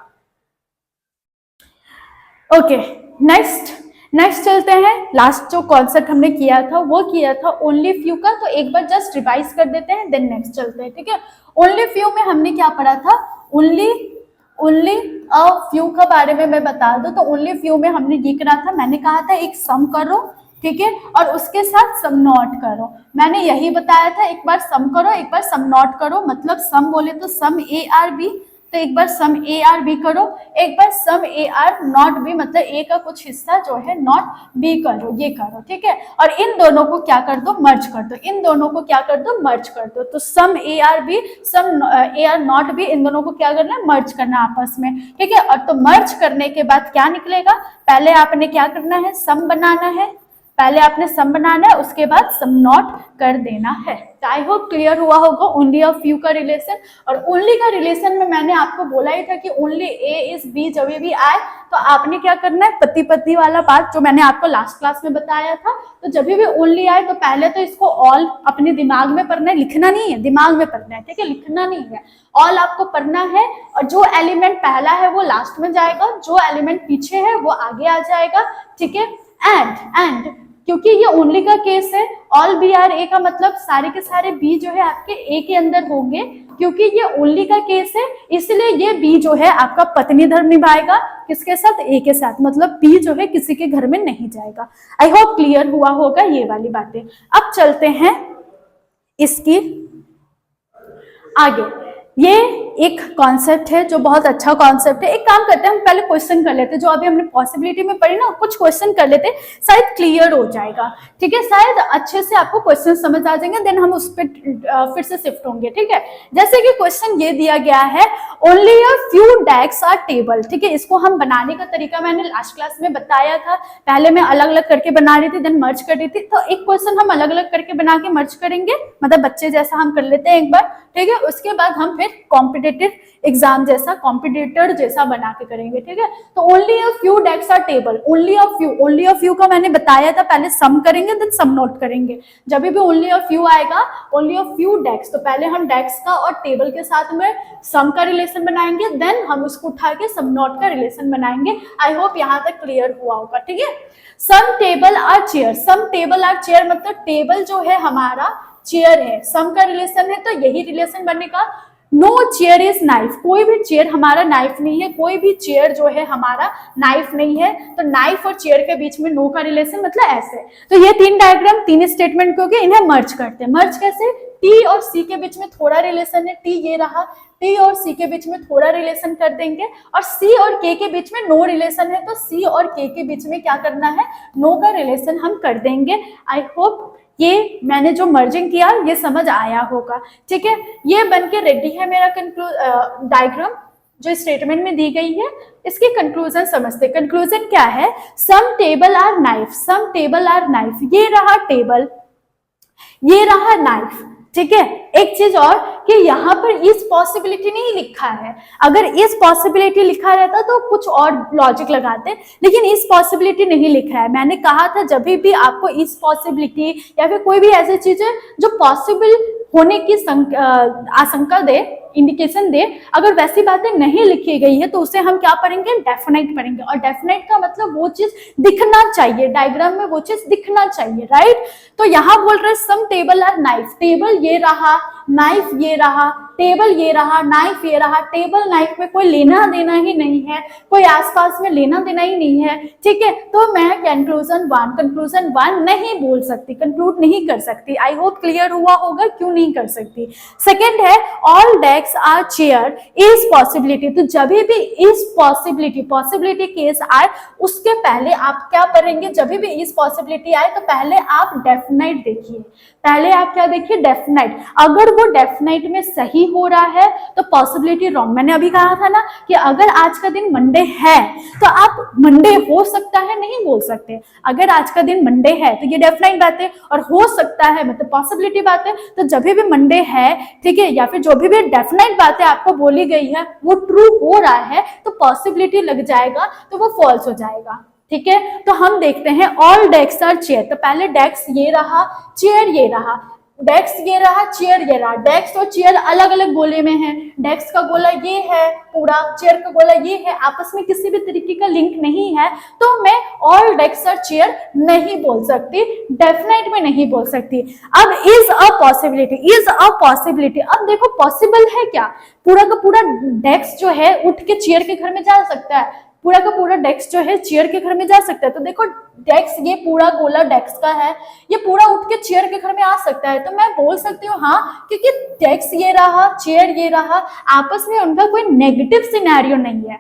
ओके, नेक्स्ट चलते हैं। लास्ट जो कॉन्सेप्ट हमने किया था वो किया था ओनली फ्यू का, तो एक बार जस्ट रिवाइज कर देते हैं देन नेक्स्ट चलते हैं, ठीक है। ओनली फ्यू में हमने क्या पढ़ा था, ओनली अ फ्यू का बारे में मैं बता दूं तो ओनली फ्यू में हमने ये करा था, मैंने कहा था एक सम करो, ठीक है, और उसके साथ सम नॉट करो। मैंने यही बताया था, एक बार सम करो एक बार सम नॉट करो, मतलब सम बोले तो सम ए आर बी, तो एक बार सम ए आर बी करो, एक बार सम ए आर नॉट बी, मतलब ए का कुछ हिस्सा जो है नॉट बी करो, ये करो, ठीक है। और इन दोनों को क्या कर दो, मर्ज कर दो, इन दोनों को क्या कर दो, मर्ज कर दो। तो some A are B some A are not B, इन दोनों को क्या करना है, मर्ज करना आपस में, ठीक है। और तो मर्ज करने के बाद क्या निकलेगा, पहले आपने क्या करना है, सम बनाना है, पहले आपने सम बनाना है, उसके बाद सम नॉट कर देना है। आई होप क्लियर हुआ होगा ओनली ऑफ फ्यू का रिलेशन। और ओनली का रिलेशन में मैंने आपको बोला ही था कि ओनली ए इज बी जब भी आए तो आपने क्या करना है, पति पत्नी वाला बात जो मैंने आपको लास्ट क्लास में बताया था। तो जब भी ओनली आए तो पहले तो इसको ऑल अपने दिमाग में पढ़ना है, लिखना नहीं है, दिमाग में पढ़ना है, ठीक है, लिखना नहीं है, ऑल आपको पढ़ना है। और जो एलिमेंट पहला है वो लास्ट में जाएगा, जो एलिमेंट पीछे है वो आगे आ जाएगा, ठीक है। एंड क्योंकि ये ओनली का केस है, ऑल बी आर ए का मतलब सारे के सारे बी जो है आपके ए के अंदर होंगे, क्योंकि ये ओनली का केस है इसलिए ये बी जो है आपका पत्नी धर्म निभाएगा, किसके साथ, ए के साथ, मतलब बी जो है किसी के घर में नहीं जाएगा। आई होप क्लियर हुआ होगा ये वाली बातें। अब चलते हैं इसकी आगे। ये एक कॉन्सेप्ट है जो बहुत अच्छा कॉन्सेप्ट है। एक काम करते हैं, हम पहले क्वेश्चन कर लेते हैं, जो अभी हमने पॉसिबिलिटी में पढ़ी ना, कुछ क्वेश्चन कर लेते, शायद क्लियर हो जाएगा, ठीक है, शायद अच्छे से आपको क्वेश्चन समझ आ जाएंगे, देन हम उस पर फिर से शिफ्ट होंगे, ठीक है। जैसे कि क्वेश्चन ये दिया गया है, only a few desk are table, ठीक है। इसको हम बनाने का तरीका मैंने लास्ट क्लास में बताया था, पहले मैं अलग अलग करके बना रही थी देन मर्ज कर रही थी। तो एक क्वेश्चन हम अलग अलग करके बना के मर्ज करेंगे, मतलब बच्चे जैसा हम कर लेते हैं एक बार, ठीक है। उसके बाद हम फिर कॉम्पिटिटिव एग्जाम जैसा, कॉम्पिटिटर जैसा बना के करेंगे, ठीक है। तो only a few desk are table, only a few का मैंने बताया था, पहले सम करेंगे देन सम नोट करेंगे। जब भी ओनली अ फ्यू आएगा, ओनली अ फ्यू डेस्क, तो पहले हम डेस्क का और टेबल के साथ में सम का रिलेशन बनाएंगे, देन हम उसको उठा के सम नोट का रिलेशन बनाएंगे। आई होप यहाँ तक क्लियर हुआ होगा, ठीक है। Some table are chair, some table are chair मतलब टेबल जो है हमारा चेयर है, सम का रिलेशन है तो यही रिलेशन बनेगा। नो चेयर इज नाइफ, कोई भी चेयर हमारा नाइफ नहीं है, कोई भी चेयर जो है हमारा नाइफ नहीं है। तो नाइफ और चेयर के बीच में नो का रिलेशन मतलब ऐसे। तो ये तीन डायग्राम तीन स्टेटमेंट के हो गए, इन्हें मर्ज करते हैं। मर्ज कैसे, टी और सी के बीच में थोड़ा रिलेशन है, टी ये रहा, टी और सी के बीच में थोड़ा रिलेशन कर देंगे, और सी और के के बीच में नो रिलेशन है तो सी और के बीच में क्या करना है, नो का रिलेशन हम कर देंगे। आई होप ये मैंने जो मर्जिंग किया ये समझ आया होगा, ठीक है। ये बनके रेडी है मेरा डायग्राम जो स्टेटमेंट में दी गई है। इसकी कंक्लूजन समझते। कंक्लूजन क्या है, some table are knife, some table are knife, ये रहा टेबल, ये रहा नाइफ, ठीक है। एक चीज और कि यहाँ पर इस पॉसिबिलिटी नहीं लिखा है, अगर इस पॉसिबिलिटी लिखा रहता तो कुछ और लॉजिक लगाते, लेकिन इस पॉसिबिलिटी नहीं लिखा है। मैंने कहा था जब भी आपको इस पॉसिबिलिटी या फिर कोई भी ऐसी चीज है जो पॉसिबल होने की आशंका दे, इंडिकेशन दे, अगर वैसी बातें नहीं लिखी गई है तो उसे हम क्या पढ़ेंगे, डेफिनेट पढ़ेंगे। और डेफिनेट का मतलब वो चीज दिखना चाहिए, डायग्राम में वो चीज दिखना चाहिए, राइट। तो यहाँ बोल रहे सम टेबल आर नाइफ, टेबल ये रहा, नाइफ ये रहा, टेबल ये रहा, नाइफ ये रहा, टेबल नाइफ में कोई लेना देना ही नहीं है, कोई आसपास में लेना देना ही नहीं है, ठीक है, तो मैं कंक्लूजन वन नहीं बोल सकती, कंक्लूड नहीं कर सकती। आई होप क्लियर हुआ होगा क्यों नहीं कर सकती। सेकेंड है all desk are chair is possibility, तो जब भी इज पॉसिबिलिटी केस आए उसके पहले आप क्या करेंगे, जब भी इज पॉसिबिलिटी आए तो पहले आप डेफिनाइट देखिए, पहले आप क्या देखिए, डेफिनाइट। अगर वो डेफिनाइट में सही हो रहा है तो पॉसिबिलिटी रॉन्ग। मैंने अभी कहा था ना कि अगर आज का दिन मंडे है तो आप मंडे हो सकता है नहीं बोल सकते, अगर आज का दिन मंडे है तो ये डेफिनाइट बात है, और हो सकता है मतलब पॉसिबिलिटी बात है। तो जब भी मंडे है, ठीक है, या फिर जो भी डेफिनाइट बात है आपको बोली गई है वो ट्रू हो रहा है तो पॉसिबिलिटी लग जाएगा, तो वो फॉल्स हो जाएगा, ठीक है। तो हम देखते हैं ऑल डेस्क आर चेयर, तो पहले डेस्क ये रहा, चेयर ये रहा, डेस्क ये रहा, चेयर ये रहा। डेस्क और चेयर अलग अलग गोले में है, डेस्क का गोला ये है पूरा, चेयर का गोला ये है, आपस में किसी भी तरीके का लिंक नहीं है, तो मैं ऑल डेस्क और चेयर नहीं बोल सकती, डेफिनेट में नहीं बोल सकती। अब इज अ पॉसिबिलिटी, अब देखो पॉसिबल है क्या, पूरा का पूरा डेस्क जो है उठ के चेयर के घर में जा सकता है, पूरा का पूरा डेस्क जो है चेयर के घर में जा सकता है। तो देखो डेस्क ये पूरा गोला डेस्क का है, ये पूरा उठ के चेयर के घर में आ सकता है, तो मैं बोल सकती हूँ हाँ, क्योंकि डेस्क ये रहा, चेयर ये रहा, आपस में उनका कोई नेगेटिव सिनेरियो नहीं है,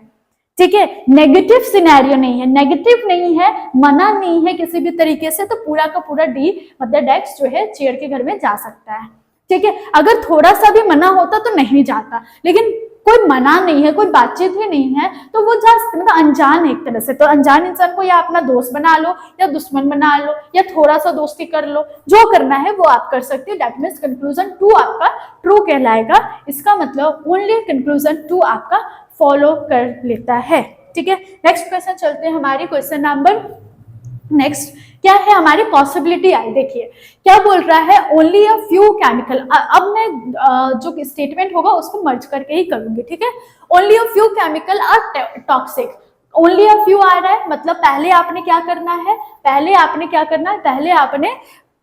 ठीक है, नेगेटिव सिनेरियो नहीं है, नेगेटिव नहीं है, मना नहीं है किसी भी तरीके से, तो पूरा का पूरा डी मतलब डेस्क जो है चेयर के घर में जा सकता है, ठीक है। अगर थोड़ा सा भी मना होता तो नहीं जाता, लेकिन कोई मना नहीं है, कोई बातचीत ही नहीं है, तो वो जा सकते, मतलब अनजान है एक तरह से, तो अनजान इंसान को या अपना दोस्त बना लो या दुश्मन बना लो या थोड़ा सा दोस्ती कर लो, जो करना है वो आप कर सकते हो। दैट मीन्स कंक्लूजन 2 आपका ट्रू कहलाएगा, इसका मतलब ओनली कंक्लूजन 2 आपका फॉलो कर लेता है, ठीक है। नेक्स्ट क्वेश्चन चलते हैं, हमारी क्वेश्चन नंबर नेक्स्ट क्या है, हमारी पॉसिबिलिटी आई, देखिए क्या बोल रहा है, ओनली अ फ्यू केमिकल। अब मैं जो स्टेटमेंट होगा उसको मर्ज करके ही करूंगी, ठीक है। Only a few chemical are toxic, only a few आ रहा है, मतलब पहले आपने क्या करना है, पहले आपने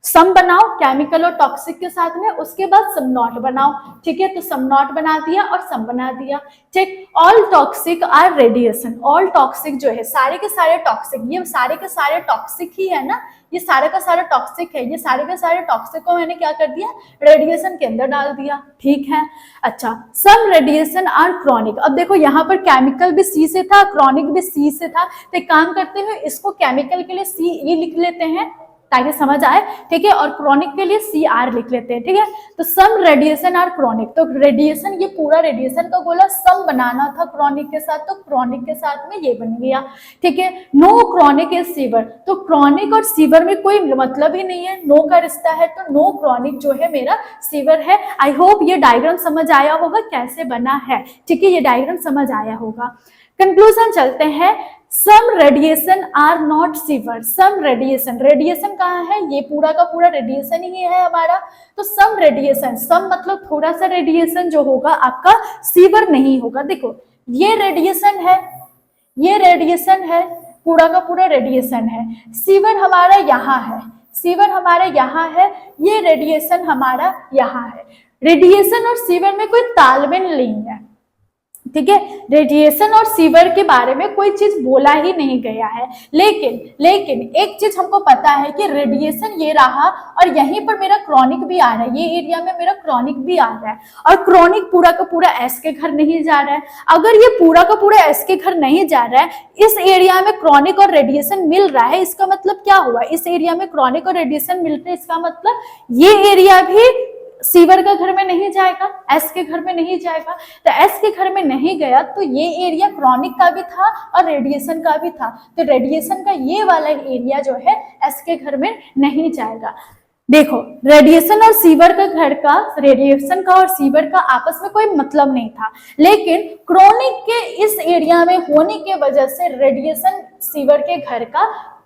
सम बनाओ केमिकल और टॉक्सिक के साथ में, उसके बाद सम नॉट बनाओ, ठीक है, तो सम नॉट बना दिया और सम बना दिया, ठीक। All toxic R radiation, all toxic जो है सारे के सारे टॉक्सिक, ये सारे के सारे टॉक्सिक ही है ना, ये सारे का सारा टॉक्सिक है, ये सारे के सारे टॉक्सिक को मैंने क्या कर दिया, रेडिएशन के अंदर डाल दिया, ठीक है। अच्छा, सम रेडिएशन आर क्रॉनिक, अब देखो यहाँ पर केमिकल भी सी से था, क्रॉनिक भी सी से था, तो एक काम करते हैं इसको केमिकल के लिए सी ई लिख लेते हैं ताकि समझ आए, ठीक है, और क्रॉनिक के लिए सी आर लिख लेते हैं, ठीक है। तो सम रेडिएशन आर क्रॉनिक, तो रेडिएशन, ये पूरा रेडिएशन का गोला सम बनाना था क्रॉनिक के साथ, तो क्रॉनिक के साथ में ये बन गया, ठीक है। नो क्रॉनिक इज सीवर, तो क्रॉनिक और सीवर में कोई मतलब ही नहीं है, नो का रिश्ता है, तो नो क्रॉनिक जो है मेरा सीवर है। आई होप ये डायग्राम समझ आया होगा कैसे बना है, ठीक है, ये डायग्राम समझ आया होगा। कंक्लूजन चलते हैं, some radiation are not sewer, some radiation, radiation कहाँ है, ये पूरा का पूरा रेडिएशन ही है हमारा, तो सम रेडिएशन, सम मतलब थोड़ा सा रेडिएशन जो होगा आपका सीवर नहीं होगा। देखो ये रेडिएशन है, ये रेडिएशन है, पूरा का पूरा रेडिएशन है, सीवर हमारा यहाँ है, सीवर हमारा यहाँ है, ये रेडिएशन हमारा यहाँ है। रेडिएशन और सीवर में कोई तालमेल नहीं है, ठीक है, रेडिएशन और सीवर के बारे में कोई चीज बोला ही नहीं गया है, लेकिन एक चीज हमको पता है कि रेडिएशन ये रहा और यहीं पर मेरा क्रॉनिक भी आ रहा है, ये एरिया में मेरा क्रॉनिक भी आ रहा है, और क्रॉनिक पूरा का पूरा एस के घर नहीं जा रहा है। अगर ये पूरा का पूरा एस के घर नहीं जा रहा है, इस एरिया में क्रॉनिक और रेडिएशन मिल रहा है, इसका मतलब क्या हुआ, इस एरिया में क्रॉनिक और रेडिएशन मिल रहे हैं, इसका मतलब ये एरिया भी सीवर का घर में नहीं जाएगा, एस के घर में नहीं जाएगा, तो एस के घर में नहीं गया तो ये एरिया क्रॉनिक का भी था और रेडिएशन का भी था, तो रेडिएशन का ये वाला एरिया जो है एस के घर में नहीं जाएगा। देखो रेडिएशन और सीवर का घर का, रेडिएशन का और सीवर का आपस में कोई मतलब नहीं था, लेकिन क्रॉनिक के इस एरिया में होने के वजह से रेडिएशन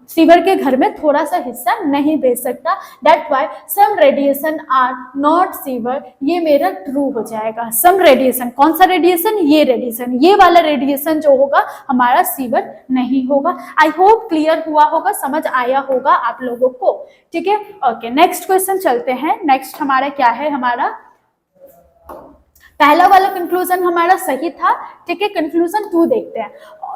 सीवर के घर में थोड़ा सा हिस्सा नहीं भेज सकता, that why some radiation are not sewer, ये मेरा ट्रू हो जाएगा। सम रेडिएशन, कौन सा रेडिएशन, ये रेडिएशन, ये वाला रेडिएशन जो होगा हमारा सीवर नहीं होगा। आई होप क्लियर हुआ होगा, समझ आया होगा आप लोगों को, ठीक है। ओके, नेक्स्ट क्वेश्चन चलते हैं। नेक्स्ट हमारा क्या है, हमारा पहला वाला कंक्लूजन हमारा सही था, ठीक है। कंक्लूजन 2 देखते हैं।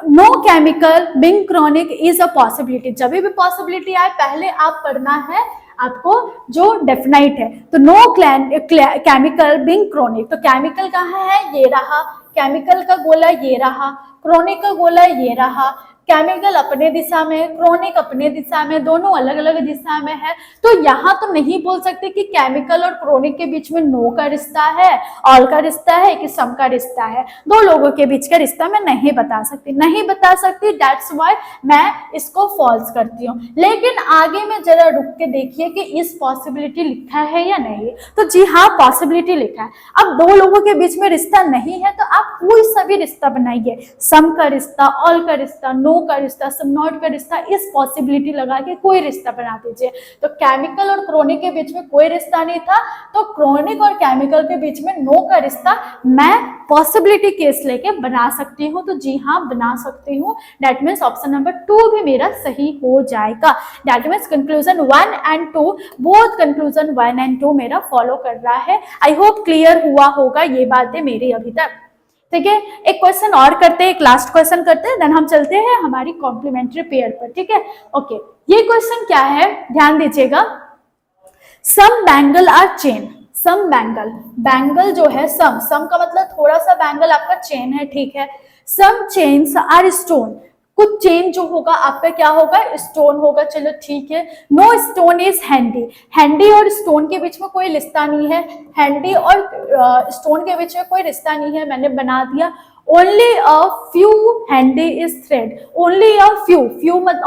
No chemical being chronic is a possibility. जब भी पॉसिबिलिटी आए पहले आप पढ़ना है आपको जो डेफिनाइट है। तो नो केमिकल बिंग क्रोनिक, तो केमिकल कहाँ है, ये रहा, केमिकल का गोला ये रहा, क्रोनिक का गोला ये रहा। केमिकल अपने दिशा में, क्रोनिक अपने दिशा में, दोनों अलग अलग दिशा में है। तो यहाँ तो नहीं बोल सकते कि केमिकल और क्रोनिक के बीच में नो का रिश्ता है, ऑल का रिश्ता है कि सम का रिश्ता है। दो लोगों के बीच का रिश्ता मैं नहीं बता सकती, दैट्स व्हाई मैं इसको फॉल्स करती हूँ। लेकिन आगे में जरा रुक के देखिए कि इस पॉसिबिलिटी लिखा है या नहीं। तो जी हाँ, पॉसिबिलिटी लिखा है। अब दो लोगों के बीच में रिश्ता नहीं है तो आप कोई सा भी रिश्ता बनाइए, सम का रिश्ता, ऑल का रिश्ता, नो का रिश्ता, सम नॉट का रिश्ता, इस पॉसिबिलिटी लगा के कोई रिश्ता बना दीजिए। तो केमिकल और क्रोनिक के बीच में कोई रिश्ता नहीं था, तो क्रोनिक और केमिकल के बीच में नो का रिश्ता मैं पॉसिबिलिटी केस लेके बना सकती हूँ। तो जी हाँ, बना सकती हूँ। दैट मीन्स ऑप्शन नंबर 2 भी मेरा सही हो जाएगा। That means conclusion 1 and 2, both conclusion 1 and 2 मेरा फॉलो कर रहा है। आई होप क्लियर हुआ होगा ये बातें मेरी अभी तक, ठीक है। एक क्वेश्चन और करते हैं, एक लास्ट क्वेश्चन करते हैं, देन हम चलते हैं हमारी कॉम्प्लीमेंट्री पेयर पर, ठीक है। ओके, ये क्वेश्चन क्या है, ध्यान दीजिएगा। Some bangle are chain, some bangle, bangle जो है सम का मतलब थोड़ा सा बैंगल आपका चेन है, ठीक है। सम चेन्स आर स्टोन, कुछ चेन जो होगा आपका क्या होगा, स्टोन होगा, चलो ठीक है। No stone is handy, handy और स्टोन के बीच में कोई रिश्ता नहीं है, हैंडी और स्टोन के बीच में कोई रिश्ता नहीं है, मैंने बना दिया। Only a few handy is thread, only a few,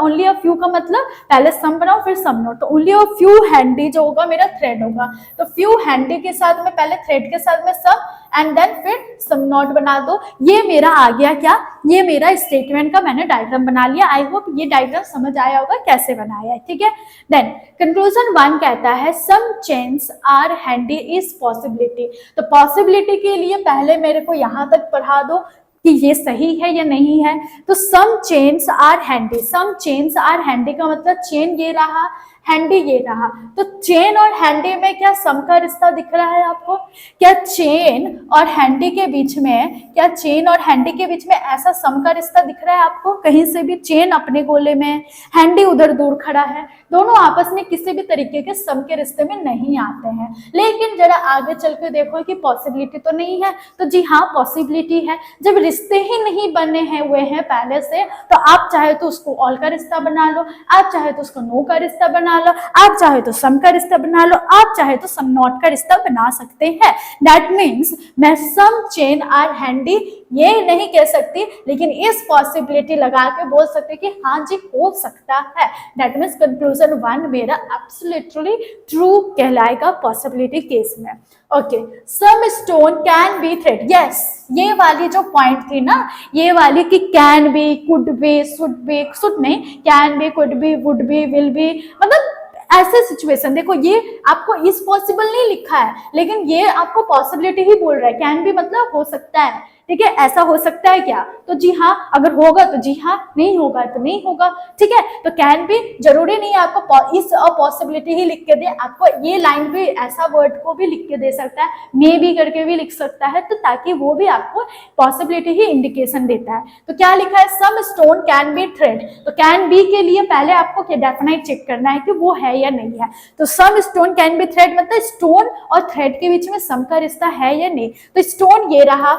only a few का मतलब पहले सम बनाओ फिर सम नोट, तो ओनली अ फ्यू हैंडी जो होगा मेरा थ्रेड होगा। तो फ्यू हैंडी के साथ में पहले थ्रेड के साथ में सम एंड देन फिर सम नॉट बना दो। ये मेरा आ गया क्या, ये मेरा स्टेटमेंट का मैंने डायग्राम बना लिया। आई होप ये डायग्राम समझ आया होगा कैसे बनाया है, ठीक है। देन कंक्लूजन 1 कहता है some chains are handy is possibility. तो पॉसिबिलिटी के लिए पहले मेरे को यहाँ तक पढ़ा दो कि ये सही है या नहीं है। तो some chains are handy, some chains are handy का मतलब चेन ये रहा, हैंडी ये रहा। तो चेन और हैंडी में क्या सम का रिश्ता दिख रहा है आपको? क्या चेन और हैंडी के बीच में, क्या चेन और हैंडी के बीच में ऐसा सम का रिश्ता दिख रहा है आपको कहीं से भी? चेन अपने गोले में, हैंडी उधर दूर खड़ा है, दोनों आपस में किसी भी तरीके के सम के रिश्ते में नहीं आते हैं। लेकिन जरा आगे चल के देखो कि पॉसिबिलिटी तो नहीं है, तो जी हाँ पॉसिबिलिटी है। जब रिश्ते ही नहीं बने हैं हुए हैं पहले से, तो आप चाहे तो उसको ऑल का रिश्ता बना लो, आप चाहे तो उसको नो का रिश्ता बना लो, आप चाहे तो सम का रिश्ता बना लो, आप चाहे तो सम नॉट का रिश्ता बना सकते हैं। दैट मीन्स मैं सम चेन आर हैंडी ये नहीं कह सकती, लेकिन इस पॉसिबिलिटी लगा के बोल सकते कि हाँ जी हो सकता है। दैट मीन्स कंक्लूजन 1 मेरा एब्सोल्युटली ट्रू कहलाएगा पॉसिबिलिटी केस में। Okay, some stone can be thread, yes ये वाली जो पॉइंट थी ना, ये वाली कि can be, could be, should नहीं, can be, could be, would be, will be, मतलब ऐसे सिचुएशन। देखो ये आपको इस पॉसिबल नहीं लिखा है, लेकिन ये आपको पॉसिबिलिटी ही बोल रहा है। कैन बी मतलब हो सकता है, ठीक है, ऐसा हो सकता है क्या? तो जी हाँ, अगर होगा तो जी हाँ, नहीं होगा तो नहीं होगा, ठीक है। तो कैन भी जरूरी नहीं है आपको इस पॉसिबिलिटी ही लिख के दे, आपको ये लाइन भी ऐसा वर्ड को भी लिख के दे सकता है, मे बी करके भी लिख सकता है, तो ताकि वो भी आपको पॉसिबिलिटी ही इंडिकेशन देता है। तो क्या लिखा है, सम स्टोन कैन बी थ्रेड, तो कैन बी के लिए पहले आपको डेफिनेट चेक करना है कि वो है या नहीं है। तो सम स्टोन कैन बी थ्रेड मतलब स्टोन और थ्रेड के बीच में सम का रिश्ता है या नहीं। तो स्टोन ये रहा,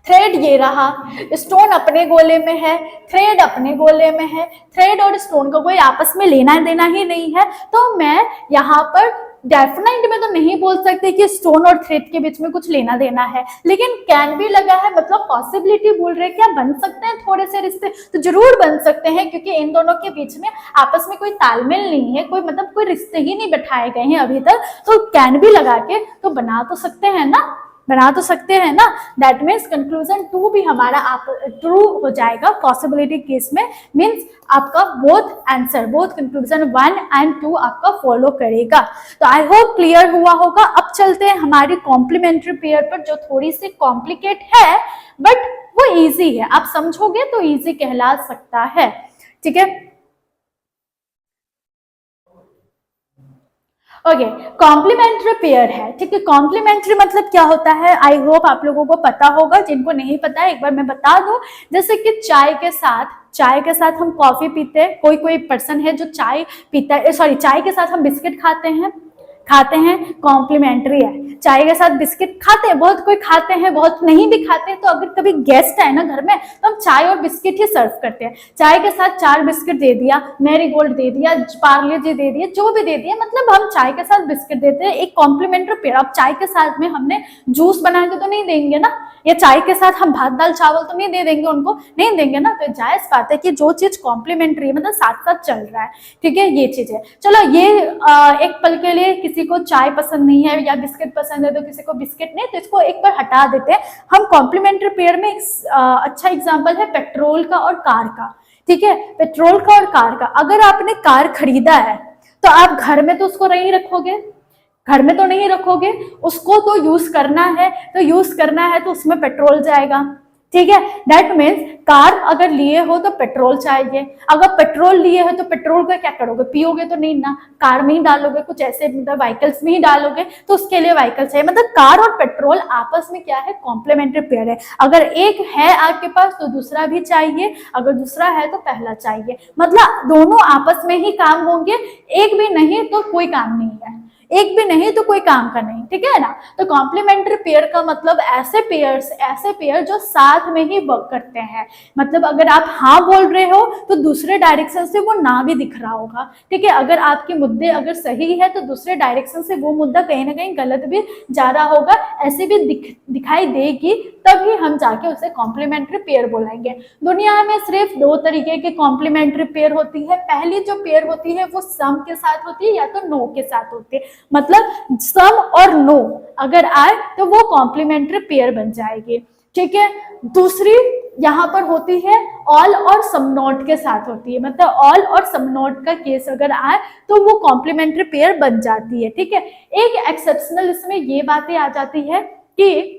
थ्रेड ये रहा, स्टोन अपने गोले में है, थ्रेड अपने गोले में है, थ्रेड और स्टोन का कोई आपस में लेना देना ही नहीं है। तो मैं यहाँ पर डेफिनेट में तो नहीं बोल सकते कि स्टोन और थ्रेड के बीच में कुछ लेना देना है, लेकिन कैन भी लगा है मतलब पॉसिबिलिटी बोल रहे क्या बन सकते हैं थोड़े से रिश्ते, तो जरूर बन सकते हैं, क्योंकि इन दोनों के बीच में आपस में कोई तालमेल नहीं है, कोई मतलब कोई रिश्ते ही नहीं बैठाए गए हैं अभी तक। तो कैन भी लगा के तो बना तो सकते हैं ना, बना तो सकते हैं ना। दैट मीन्स कंक्लूजन 2 भी हमारा आप ट्रू हो जाएगा पॉसिबिलिटी केस में। मीन्स आपका both answer, both conclusion 1 and 2 आपका फॉलो करेगा। तो आई होप क्लियर हुआ होगा। अब चलते हैं हमारी कॉम्प्लीमेंट्री पेयर पर, जो थोड़ी सी कॉम्प्लिकेट है बट वो इजी है, आप समझोगे तो इजी कहला सकता है, ठीक है। ओके, कॉम्प्लीमेंट्री पेयर है, ठीक है। कॉम्प्लीमेंट्री मतलब क्या होता है, आई होप आप लोगों को पता होगा, जिनको नहीं पता है एक बार मैं बता दूं। जैसे कि चाय के साथ हम कॉफी पीते हैं, कोई कोई पर्सन है जो चाय पीता है, सॉरी चाय के साथ हम बिस्किट खाते हैं, कॉम्प्लीमेंट्री है। चाय के साथ बिस्किट खाते हैं, बहुत कोई खाते हैं, बहुत नहीं भी खाते हैं। तो अगर कभी गेस्ट आए ना घर में तो हम चाय और बिस्किट ही सर्व करते हैं। चाय के साथ 4 बिस्किट दे दिया, मैरी गोल्ड दे दिया, पार्ले जी दे दिए, जो भी दे दिया, मतलब हम चाय के साथ बिस्किट देते हैं, एक कॉम्प्लीमेंट्री पेयर। अब चाय के साथ में हमने जूस बना के तो नहीं देंगे ना, या चाय के साथ हम भात दाल चावल तो नहीं दे देंगे उनको, नहीं देंगे ना। तो जायज बात है कि जो चीज कॉम्प्लीमेंट्री मतलब साथ साथ चल रहा है, ठीक है, ये चीज है। चलो ये एक पल के लिए किसी को चाय पसंद नहीं है या बिस्किट पसंद है तो किसी को बिस्किट नहीं, तो इसको एक बार हटा देते हैं हम। कॉम्प्लीमेंट्री पेयर में एक अच्छा एग्जाम्पल है पेट्रोल का और कार का, ठीक है। पेट्रोल का और कार का, अगर आपने कार खरीदा है तो आप घर में तो उसको नहीं रखोगे, घर में तो नहीं रखोगे, उसको तो यूज करना है, तो यूज करना है तो उसमें पेट्रोल जाएगा, ठीक है। दैट मीन्स कार अगर लिए हो तो पेट्रोल चाहिए। अगर पेट्रोल लिए हो तो पेट्रोल का क्या करोगे, पियोगे तो नहीं ना, कार में ही डालोगे, कुछ ऐसे मतलब व्हीकल्स में ही डालोगे, तो उसके लिए व्हीकल चाहिए। मतलब कार और पेट्रोल आपस में क्या है, कॉम्प्लीमेंट्री पेयर है। अगर एक है आपके पास तो दूसरा भी चाहिए, अगर दूसरा है तो पहला चाहिए, मतलब दोनों आपस में ही काम होंगे। एक भी नहीं तो कोई काम नहीं है, एक भी नहीं तो कोई काम का नहीं, ठीक है ना। तो कॉम्प्लीमेंट्री पेयर का मतलब ऐसे पेयर जो साथ में ही वर्क करते हैं। मतलब अगर आप हाँ बोल रहे हो तो दूसरे डायरेक्शन से वो ना भी दिख रहा होगा, ठीक है। अगर आपके मुद्दे अगर सही है तो दूसरे डायरेक्शन से वो मुद्दा कहीं ना कहीं गलत भी जा रहा होगा, ऐसे भी दिखाई देगी, तभी हम जाके उसे कॉम्प्लीमेंट्री पेयर बोलेंगे। दुनिया में सिर्फ 2 तरीके की कॉम्प्लीमेंट्री पेयर होती है। पहली जो पेयर होती है वो सम के साथ होती है या तो नो के साथ होती है, मतलब सम और नो अगर आए तो वो कॉम्प्लीमेंट्री पेयर बन जाएगी, ठीक है। दूसरी यहाँ पर होती है ऑल और सम नॉट के साथ होती है, मतलब ऑल और सम नॉट का केस अगर आए तो वो कॉम्प्लीमेंट्री पेयर बन जाती है, ठीक है। एक एक्सेप्शनल इसमें ये बातें आ जाती है कि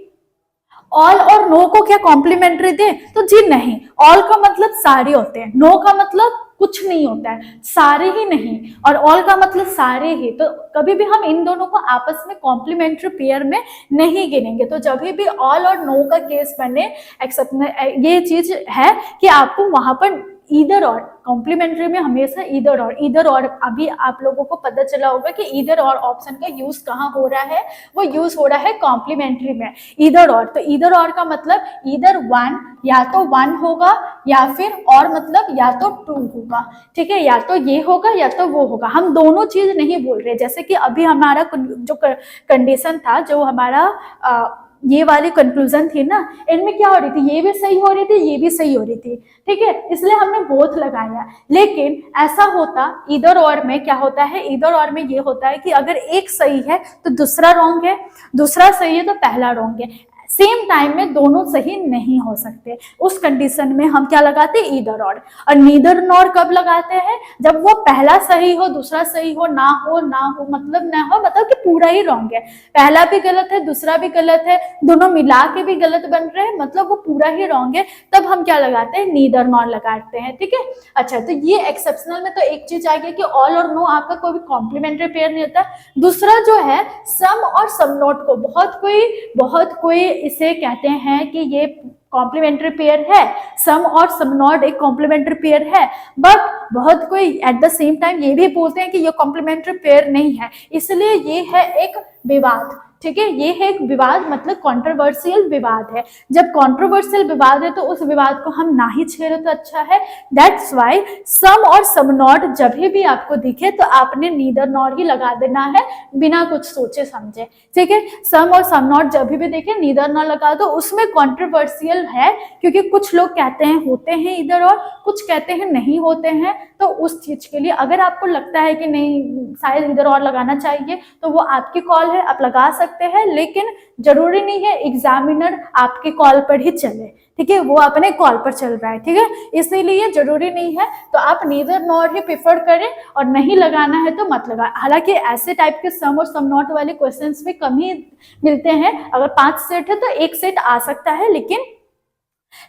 ऑल और नो को क्या कॉम्प्लीमेंट्री दे, तो जी नहीं। ऑल का मतलब सारे होते हैं, नो का मतलब कुछ नहीं होता है, सारे ही नहीं, और ऑल का मतलब सारे ही। तो कभी भी हम इन दोनों को आपस में कॉम्प्लीमेंट्री पेयर में नहीं गिनेंगे। तो जब भी ऑल और नो का केस बने, एक्सेप्ट ये चीज है कि आपको वहां पर ईदर और, कॉम्प्लीमेंट्री में हमेशा ईदर और। अभी आप लोगों को पता चला होगा कि ईदर और ऑप्शन का यूज कहाँ हो रहा है, वो यूज हो रहा है कॉम्प्लीमेंट्री में, ईदर और। तो ईदर और का मतलब ईदर वन, या तो 1 होगा, या फिर और मतलब या तो 2 होगा, ठीक है। या तो ये होगा या तो वो होगा, हम दोनों चीज नहीं बोल रहे। जैसे कि अभी हमारा जो कंडीशन था, जो हमारा ये वाली कंक्लूजन थी ना, इनमें क्या हो रही थी, ये भी सही हो रही थी, ये भी सही हो रही थी, ठीक है, इसलिए हमने बोथ लगाया। लेकिन ऐसा होता ईदर और में, क्या होता है ईदर और में, ये होता है कि अगर एक सही है तो दूसरा रॉन्ग है, दूसरा सही है तो पहला रॉन्ग है। सेम टाइम में दोनों सही नहीं हो सकते, उस कंडीशन में हम क्या लगाते हैं, ईदर और नीदर नॉर कब लगाते हैं, जब वो पहला सही हो, दूसरा सही हो, ना हो मतलब कि पूरा ही रॉन्ग है, पहला भी गलत है, दूसरा भी गलत है, दोनों मिला के भी गलत बन रहे हैं, मतलब वो पूरा ही रॉन्ग है, तब हम क्या लगाते हैं, नीदर नॉर लगाते हैं, ठीक है। अच्छा, तो ये एक्सेप्शनल में तो एक चीज आ गई कि ऑल और नो आपका कोई भी कॉम्प्लीमेंट्री पेयर नहीं होता। दूसरा जो है सम और सम नॉट को बहुत कोई इसे कहते हैं कि ये कॉम्प्लीमेंट्री पेयर है, सम और सम नॉट एक कॉम्प्लीमेंट्री पेयर है, बट बहुत कोई एट द सेम टाइम ये भी बोलते हैं कि ये कॉम्प्लीमेंट्री पेयर नहीं है, इसलिए ये है एक विवाद, ठीक है। ये है एक विवाद, मतलब कंट्रोवर्शियल विवाद है। जब कंट्रोवर्शियल विवाद है तो उस विवाद को हम ना ही छेड़े तो अच्छा है। दैट्स वाई सम और सम नॉट जब भी आपको दिखे तो आपने नीदर नॉर ही लगा देना है, बिना कुछ सोचे समझे, ठीक है। सम और सम नॉट जब भी देखे नीदर नॉर लगा दो। उसमें कंट्रोवर्शियल है क्योंकि कुछ लोग कहते हैं होते हैं इधर और, कुछ कहते हैं नहीं होते हैं। तो उस चीज के लिए अगर आपको लगता है कि नहीं शायद इधर और लगाना चाहिए तो वो आपकी कॉल है, आप लगा सकते हैं, लेकिन जरूरी नहीं है एग्जामिनर आपके कॉल पर ही चले, ठीक है, वो अपने कॉल पर चल रहा है, ठीक है, इसीलिए जरूरी नहीं है। तो आप नीदर नॉर ही प्रेफर करें और नहीं लगाना है तो मत लगा। हालांकि ऐसे टाइप के सम और सम नॉट वाले क्वेश्चंस में कम ही मिलते हैं, अगर 5 सेट है तो 1 सेट आ सकता है, लेकिन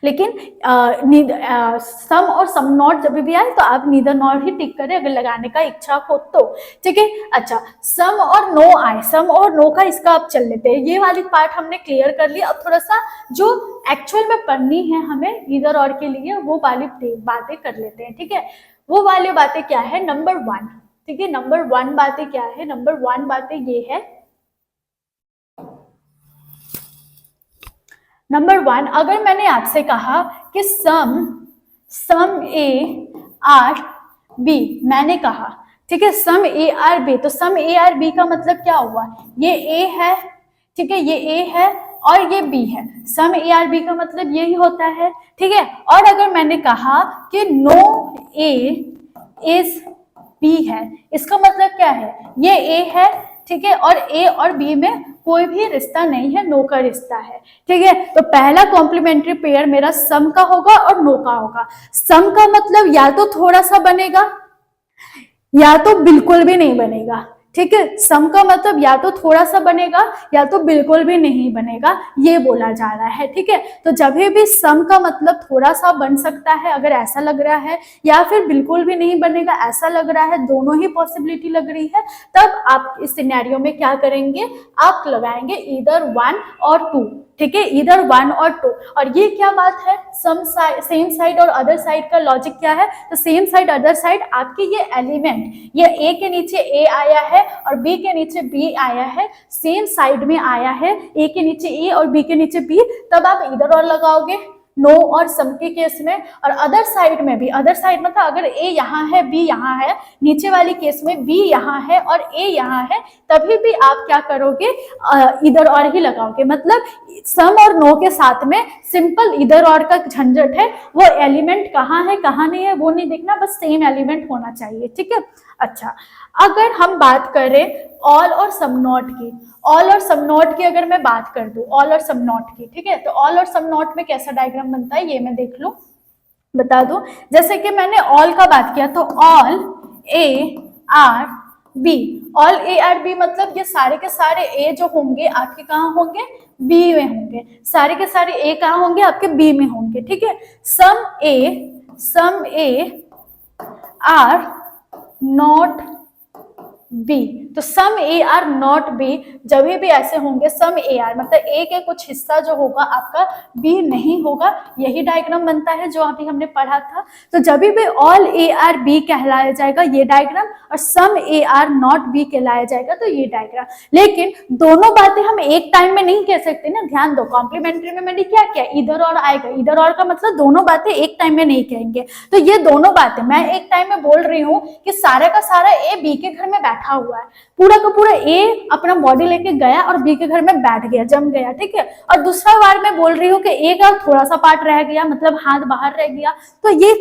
लेकिन सम और सम नॉट जब भी आए तो आप नीदर नॉर ही टिक करें अगर लगाने का इच्छा हो तो, ठीक है। अच्छा, सम और नो आए, सम और नो का इसका आप चल लेते हैं, ये वाली पार्ट हमने क्लियर कर लिया। अब थोड़ा सा जो एक्चुअल में पढ़नी है हमें नीदर और के लिए वो वाली बातें कर लेते हैं, ठीक है। वो वाली बातें क्या है, नंबर 1, ठीक है। नंबर 1 बातें क्या है, नंबर 1 बातें ये है, नंबर 1, अगर मैंने आपसे कहा कि सम ए आर बी, मैंने कहा, ठीक है, सम ए आर बी, तो सम ए आर बी का मतलब क्या हुआ, ये ए है, ठीक है, ये ए है और ये बी है, सम ए आर बी का मतलब यही होता है, ठीक है। और अगर मैंने कहा कि नो ए इज बी है, इसका मतलब क्या है, ये ए है, ठीक है, और ए और बी में कोई भी रिश्ता नहीं है, नो का रिश्ता है, ठीक है। तो पहला कॉम्प्लीमेंट्री पेयर मेरा सम का होगा और नो का होगा। सम का मतलब या तो थोड़ा सा बनेगा या तो बिल्कुल भी नहीं बनेगा, ठीक है। सम का मतलब या तो थोड़ा सा बनेगा या तो बिल्कुल भी नहीं बनेगा, ये बोला जा रहा है, ठीक है। तो जब भी सम का मतलब थोड़ा सा बन सकता है अगर ऐसा लग रहा है, या फिर बिल्कुल भी नहीं बनेगा ऐसा लग रहा है, दोनों ही पॉसिबिलिटी लग रही है, तब आप इस सिनेरियो में क्या करेंगे, आप लगाएंगे ईदर 1 और 2, ठीक है, ईदर 1 और 2। और ये क्या बात है, सेम साइड और अदर साइड का लॉजिक क्या है, तो सेम साइड अदर साइड, आपके ये एलिमेंट, ये ए के नीचे ए आया है और बी के नीचे बी आया है, सेम साइड में आया है, ए के नीचे ए और बी के नीचे बी, तब आप ईदर और लगाओगे नो और सम के केस में। और अदर साइड में भी, अदर साइड मतलब अगर ए यहाँ है बी यहाँ है, नीचे वाली केस में बी यहाँ है और ए यहाँ है, तभी भी आप क्या करोगे, इधर और ही लगाओगे। मतलब सम और नो के साथ में सिंपल इधर और का झंझट है, वो एलिमेंट कहाँ है कहाँ नहीं है वो नहीं देखना, बस सेम एलिमेंट होना चाहिए, ठीक है। अच्छा, अगर हम बात करें ऑल और सम नॉट की, ऑल और सम नॉट की अगर मैं बात कर दूं, ऑल और सम नॉट की, ठीक है, तो ऑल और सम नॉट में कैसा डायग्राम बनता है ये मैं देख लूं, बता दूं। जैसे कि मैंने ऑल का बात किया तो all A are B, all A are B मतलब ये सारे के सारे ए जो होंगे आपके कहाँ होंगे, बी में होंगे, सारे के सारे ए कहाँ होंगे, आपके बी में होंगे, ठीक है। सम ए आर नॉट बी, तो some A are not B जब भी ऐसे होंगे, सम ए आर मतलब ए के कुछ हिस्सा जो होगा आपका बी नहीं होगा, यही डायग्राम बनता है जो अभी हमने पढ़ा था। तो जब भी ऑल ए आर बी कहलाया जाएगा ये डायग्राम, और सम ए आर नॉट बी कहलाया जाएगा तो ये डायग्राम। लेकिन दोनों बातें हम एक टाइम में नहीं कह सकते ना, ध्यान दो, कॉम्प्लीमेंट्री में मैंने क्या किया, इधर और आएगा, इधर और का मतलब दोनों बातें एक टाइम में नहीं कहेंगे। तो ये दोनों बातें मैं एक टाइम में बोल रही हूँ कि सारा का सारा ए बी के घर में बैठा हुआ है, पूरा का पूरा ए अपना बॉडी लेके गया और बी के घर में बैठ गया, जम गया, ठीक है। और दूसरा बार मैं बोल रही हूँ कि ए का थोड़ा सा पार्ट रह गया, मतलब हाथ बाहर रह गया, तो ये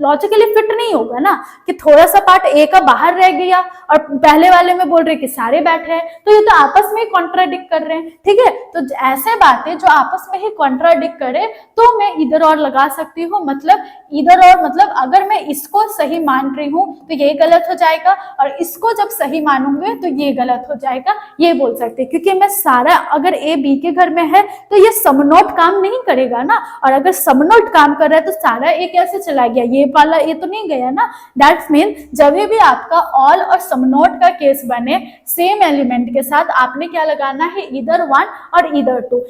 लॉजिकली फिट नहीं होगा ना कि थोड़ा सा पार्ट ए का बाहर रह गया और पहले वाले में बोल रहे कि सारे बैठे हैं, तो ये तो आपस में ही कॉन्ट्राडिक्ट कर रहे हैं, ठीक है। तो ऐसे बातें जो आपस में ही कॉन्ट्राडिक्ट करे तो मैं इधर और लगा सकती हूँ, मतलब इधर और मतलब अगर मैं इसको सही मान रही हूँ तो ये गलत हो जाएगा, और इसको जब सही मानूंगे तो ये गलत हो जाएगा, ये बोल सकते हैं। क्योंकि मैं सारा, अगर ए बी के घर में है तो ये समनोट काम नहीं करेगा ना, और अगर समनोट काम कर रहा है तो सारा ए कैसे चला गया, ये वाला ए तो नहीं गया ना। दैट्स मीन जब भी आपका ऑल और समनोट का केस बने सेम एलिमेंट के साथ, आपने क्या लगाना है, इधर 1 और इधर 2।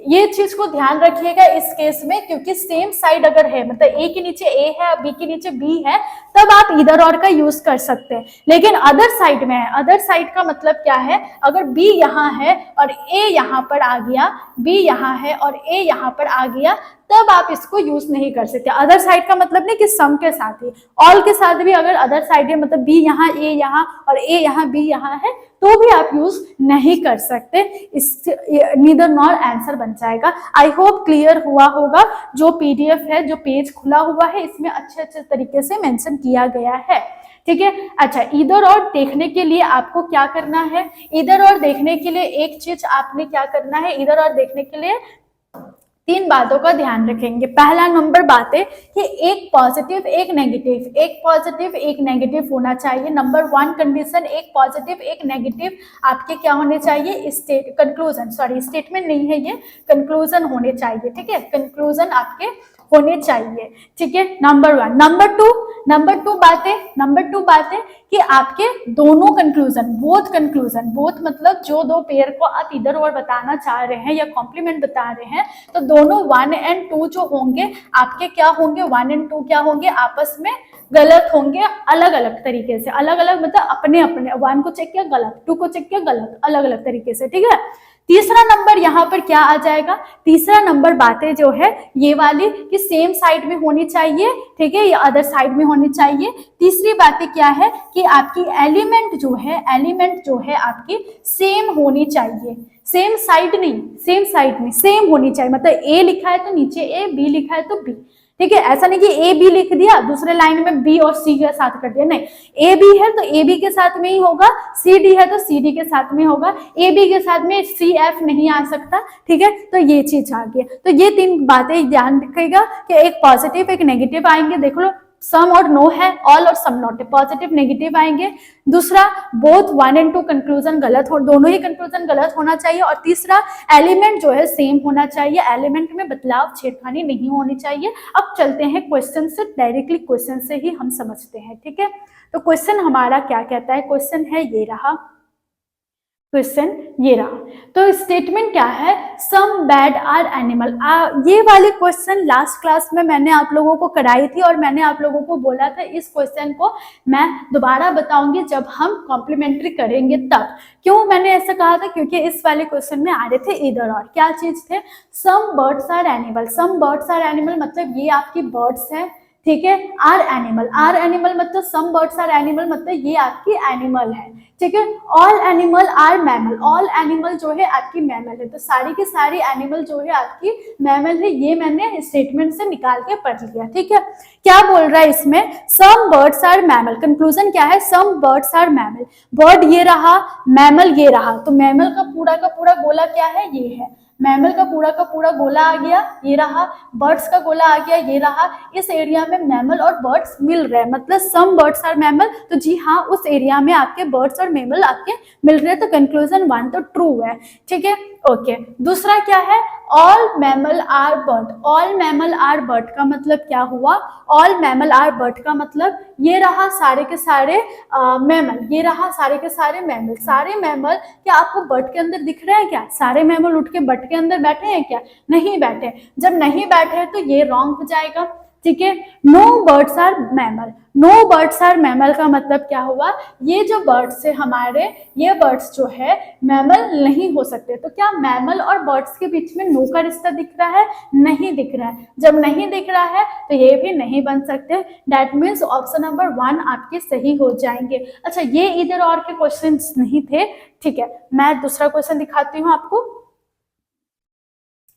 ये चीज को ध्यान रखिएगा इस केस में, क्योंकि सेम साइड अगर है, मतलब ए के नीचे ए है बी के नीचे बी है, तब आप इधर और का यूज कर सकते हैं। लेकिन अदर साइड में है, अदर साइड का मतलब क्या है, अगर बी यहाँ है और ए यहाँ पर आ गया, बी यहाँ है और ए यहाँ पर आ गया, तब आप इसको यूज नहीं कर सकते। अदर साइड का मतलब नहीं कि सम के साथ ही, ऑल के साथ भी अगर अदर साइड है, मतलब बी यहाँ ए यहाँ और ए यहाँ बी यहाँ है, तो भी आप यूज नहीं कर सकते। इस नीदर नॉर आंसर बन जाएगा। आई होप क्लियर हुआ होगा। जो पीडीएफ है, जो पेज खुला हुआ है, इसमें अच्छे तरीके से मेंशन किया गया है, ठीक है। अच्छा, इधर और देखने के लिए आपको क्या करना है, इधर और देखने के लिए एक चीज आपने क्या करना है, इधर और देखने के लिए तीन बातों का ध्यान रखेंगे। पहला नंबर बात है कि एक पॉजिटिव एक नेगेटिव, एक पॉजिटिव एक नेगेटिव होना चाहिए। नंबर वन कंडीशन, एक पॉजिटिव एक नेगेटिव आपके क्या होने चाहिए, कंक्लूजन, सॉरी स्टेटमेंट नहीं है ये, कंक्लूजन होने चाहिए, ठीक है, कंक्लूजन आपके होने चाहिए, ठीक है, नंबर वन। नंबर टू बातें कि आपके दोनों कंक्लूजन, बोथ मतलब जो दो पेयर को आप इधर और बताना चाह रहे हैं या कॉम्प्लीमेंट बता रहे हैं, तो दोनों 1 और 2 जो होंगे आपके क्या होंगे, 1 और 2 क्या होंगे, आपस में गलत होंगे, अलग अलग तरीके से, अलग अलग मतलब अपने अपने, 1 को चेक किया गलत, 2 को चेक किया गलत, अलग अलग तरीके से, ठीक है। तीसरा नंबर यहाँ पर क्या आ जाएगा, तीसरा नंबर बातें जो है ये वाली कि सेम साइड में होनी चाहिए, ठीक है, या अदर साइड में होनी चाहिए। तीसरी बातें क्या है कि आपकी एलिमेंट जो है आपकी सेम होनी चाहिए, सेम साइड नहीं, सेम होनी चाहिए, मतलब ए लिखा है तो नीचे ए, बी लिखा है तो बी, ठीक है। ऐसा नहीं कि ए बी लिख दिया दूसरे लाइन में बी और सी के साथ कर दिया, नहीं, ए बी है तो ए बी के साथ में ही होगा, सी डी है तो सी डी के साथ में होगा, ए बी के साथ में सी एफ नहीं आ सकता, ठीक है। तो ये चीज आ गई। तो ये तीन बातें ध्यान रखिएगा कि एक पॉजिटिव एक नेगेटिव आएंगे, देख लो सम और नो है, ऑल और सम नॉट है, पॉजिटिव नेगेटिव आएंगे। दूसरा बोथ 1 और 2 कंक्लूजन गलत हो, दोनों ही कंक्लूजन गलत होना चाहिए। और तीसरा एलिमेंट जो है सेम होना चाहिए, एलिमेंट में बदलाव छेड़खानी नहीं होनी चाहिए। अब चलते हैं क्वेश्चन से, डायरेक्टली क्वेश्चन से ही हम समझते हैं, ठीक है। तो क्वेश्चन हमारा क्या कहता है, क्वेश्चन है ये रहा, क्वेश्चन ये रहा। तो स्टेटमेंट क्या है, सम बैड आर एनिमल। ये वाली क्वेश्चन लास्ट क्लास में मैंने आप लोगों को कराई थी और मैंने आप लोगों को बोला था इस क्वेश्चन को मैं दोबारा बताऊंगी जब हम कॉम्प्लीमेंट्री करेंगे तब। क्यों मैंने ऐसा कहा था, क्योंकि इस वाले क्वेश्चन में आ रहे थे इधर और क्या चीज थे, some birds are animal. Some birds are animal मतलब ये आपकी बर्ड्स है, ठीक है। आर एनिमल मतलब सम बर्ड्स आर एनिमल मतलब ये आपकी एनिमल है, ठीक है। All animal are mammal, all animal जो है आपकी मैमल है, तो सारी की सारी एनिमल जो है आपकी मैमल है। ये मैंने स्टेटमेंट से निकाल के पढ़ लिया, ठीक है। क्या बोल रहा है इसमें, some birds are mammal, conclusion क्या है, some birds are mammal, bird ये रहा, मैमल ये रहा, तो मैमल का पूरा गोला क्या है, ये है, मैमल का पूरा गोला आ गया, ये रहा, बर्ड्स का गोला आ गया, ये रहा। इस एरिया में मैमल और बर्ड्स मिल रहे हैं, मतलब सम बर्ड्स आर मैमल, तो जी हाँ उस एरिया में आपके बर्ड्स और मैमल आपके मिल रहे हैं, तो कंक्लूजन 1 तो ट्रू है, ठीक है, ओके। दूसरा क्या है, all mammal are bird, all mammal are bird का मतलब क्या हुआ, ऑल मैमल आर बर्ड का मतलब ये रहा सारे के सारे मैमल, ये रहा सारे के सारे मैमल। सारे मैमल क्या आपको बर्ड के अंदर दिख रहे हैं क्या, सारे मैमल उठ के बर्ड के अंदर बैठे हैं क्या, नहीं बैठे। जब नहीं बैठे तो ये रॉन्ग हो जाएगा, ठीक है। No birds are mammal, no birds are mammal का मतलब क्या हुआ, ये जो बर्ड्स है हमारे, ये बर्ड्स जो है मैमल नहीं हो सकते। तो क्या मैमल और बर्ड्स के बीच में नो का रिश्ता दिख रहा है, नहीं दिख रहा है। जब नहीं दिख रहा है तो ये भी नहीं बन सकते, दैट मीन्स ऑप्शन नंबर 1 आपके सही हो जाएंगे। अच्छा, ये इधर और के क्वेश्चन नहीं थे, ठीक है। मैं दूसरा क्वेश्चन दिखाती हूँ आपको,